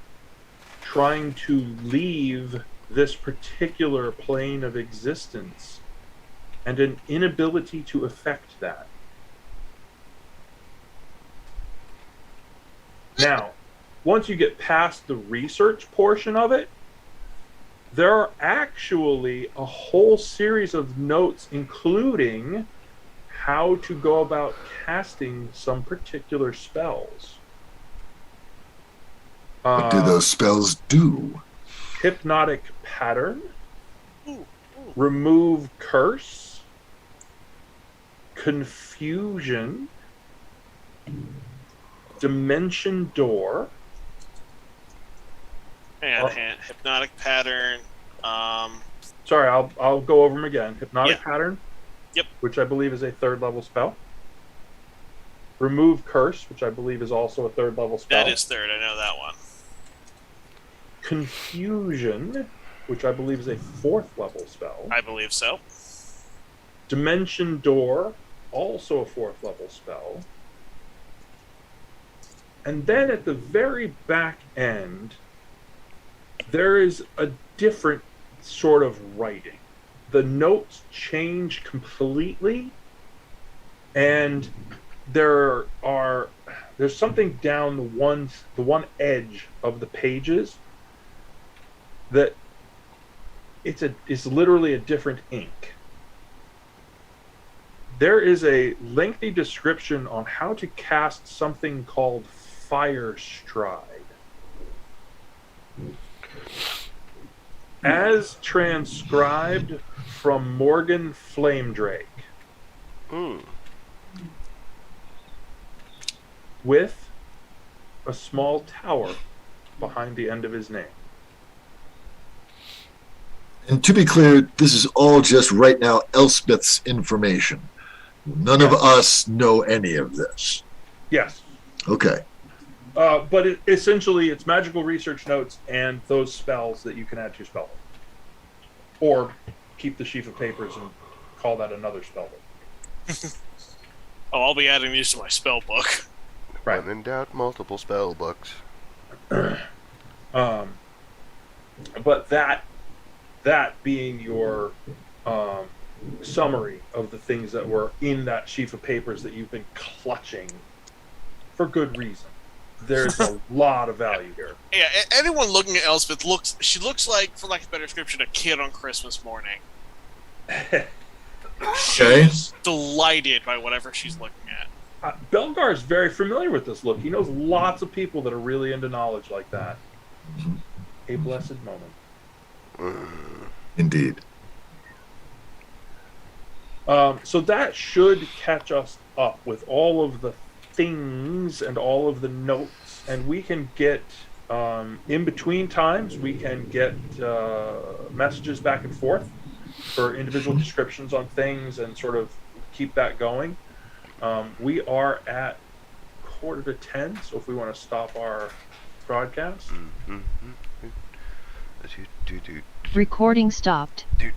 trying to leave this particular plane of existence, and an inability to effect that. Now, once you get past the research portion of it, there are actually a whole series of notes, including how to go about casting some particular spells. What do those spells do? Hypnotic pattern, Ooh. remove curse, confusion, dimension door. And hypnotic pattern. Sorry, I'll go over them again. Hypnotic Yeah. pattern. Yep. Which I believe is a 3rd level spell. Remove curse, which I believe is also a 3rd level spell. That is third. I know that one. Confusion, which I believe is a 4th level spell. I believe so. Dimension door, also a 4th level spell. And then at the very back end, there is a different sort of writing. The notes change completely, and there's something down the one edge of the pages that it's literally a different ink. There is a lengthy description on how to cast something called Fire Stride. As transcribed from Morgan Flamedrake, with a small tower behind the end of his name. And to be clear, this is all just right now Elspeth's information. None of us know any of this. Yes. Okay. But essentially, it's magical research notes and those spells that you can add to your spell book. Or keep the sheaf of papers and call that another spell book. Oh, I'll be adding these to my spell book. Right. When in doubt, multiple spell books. But that being your summary of the things that were in that sheaf of papers that you've been clutching for good reason. There's a lot of value here. Yeah, anyone looking at Elspeth she looks like, for lack of a better description, a kid on Christmas morning. Okay. She's delighted by whatever she's looking at. Belgar is very familiar with this look. He knows lots of people that are really into knowledge like that. A blessed moment. Indeed. So that should catch us up with all of the things and all of the notes, and we can get in between times we can get messages back and forth for individual descriptions on things and sort of keep that going. We are at 9:45, so if we want to stop our broadcast. Do, do, do, Recording stopped. and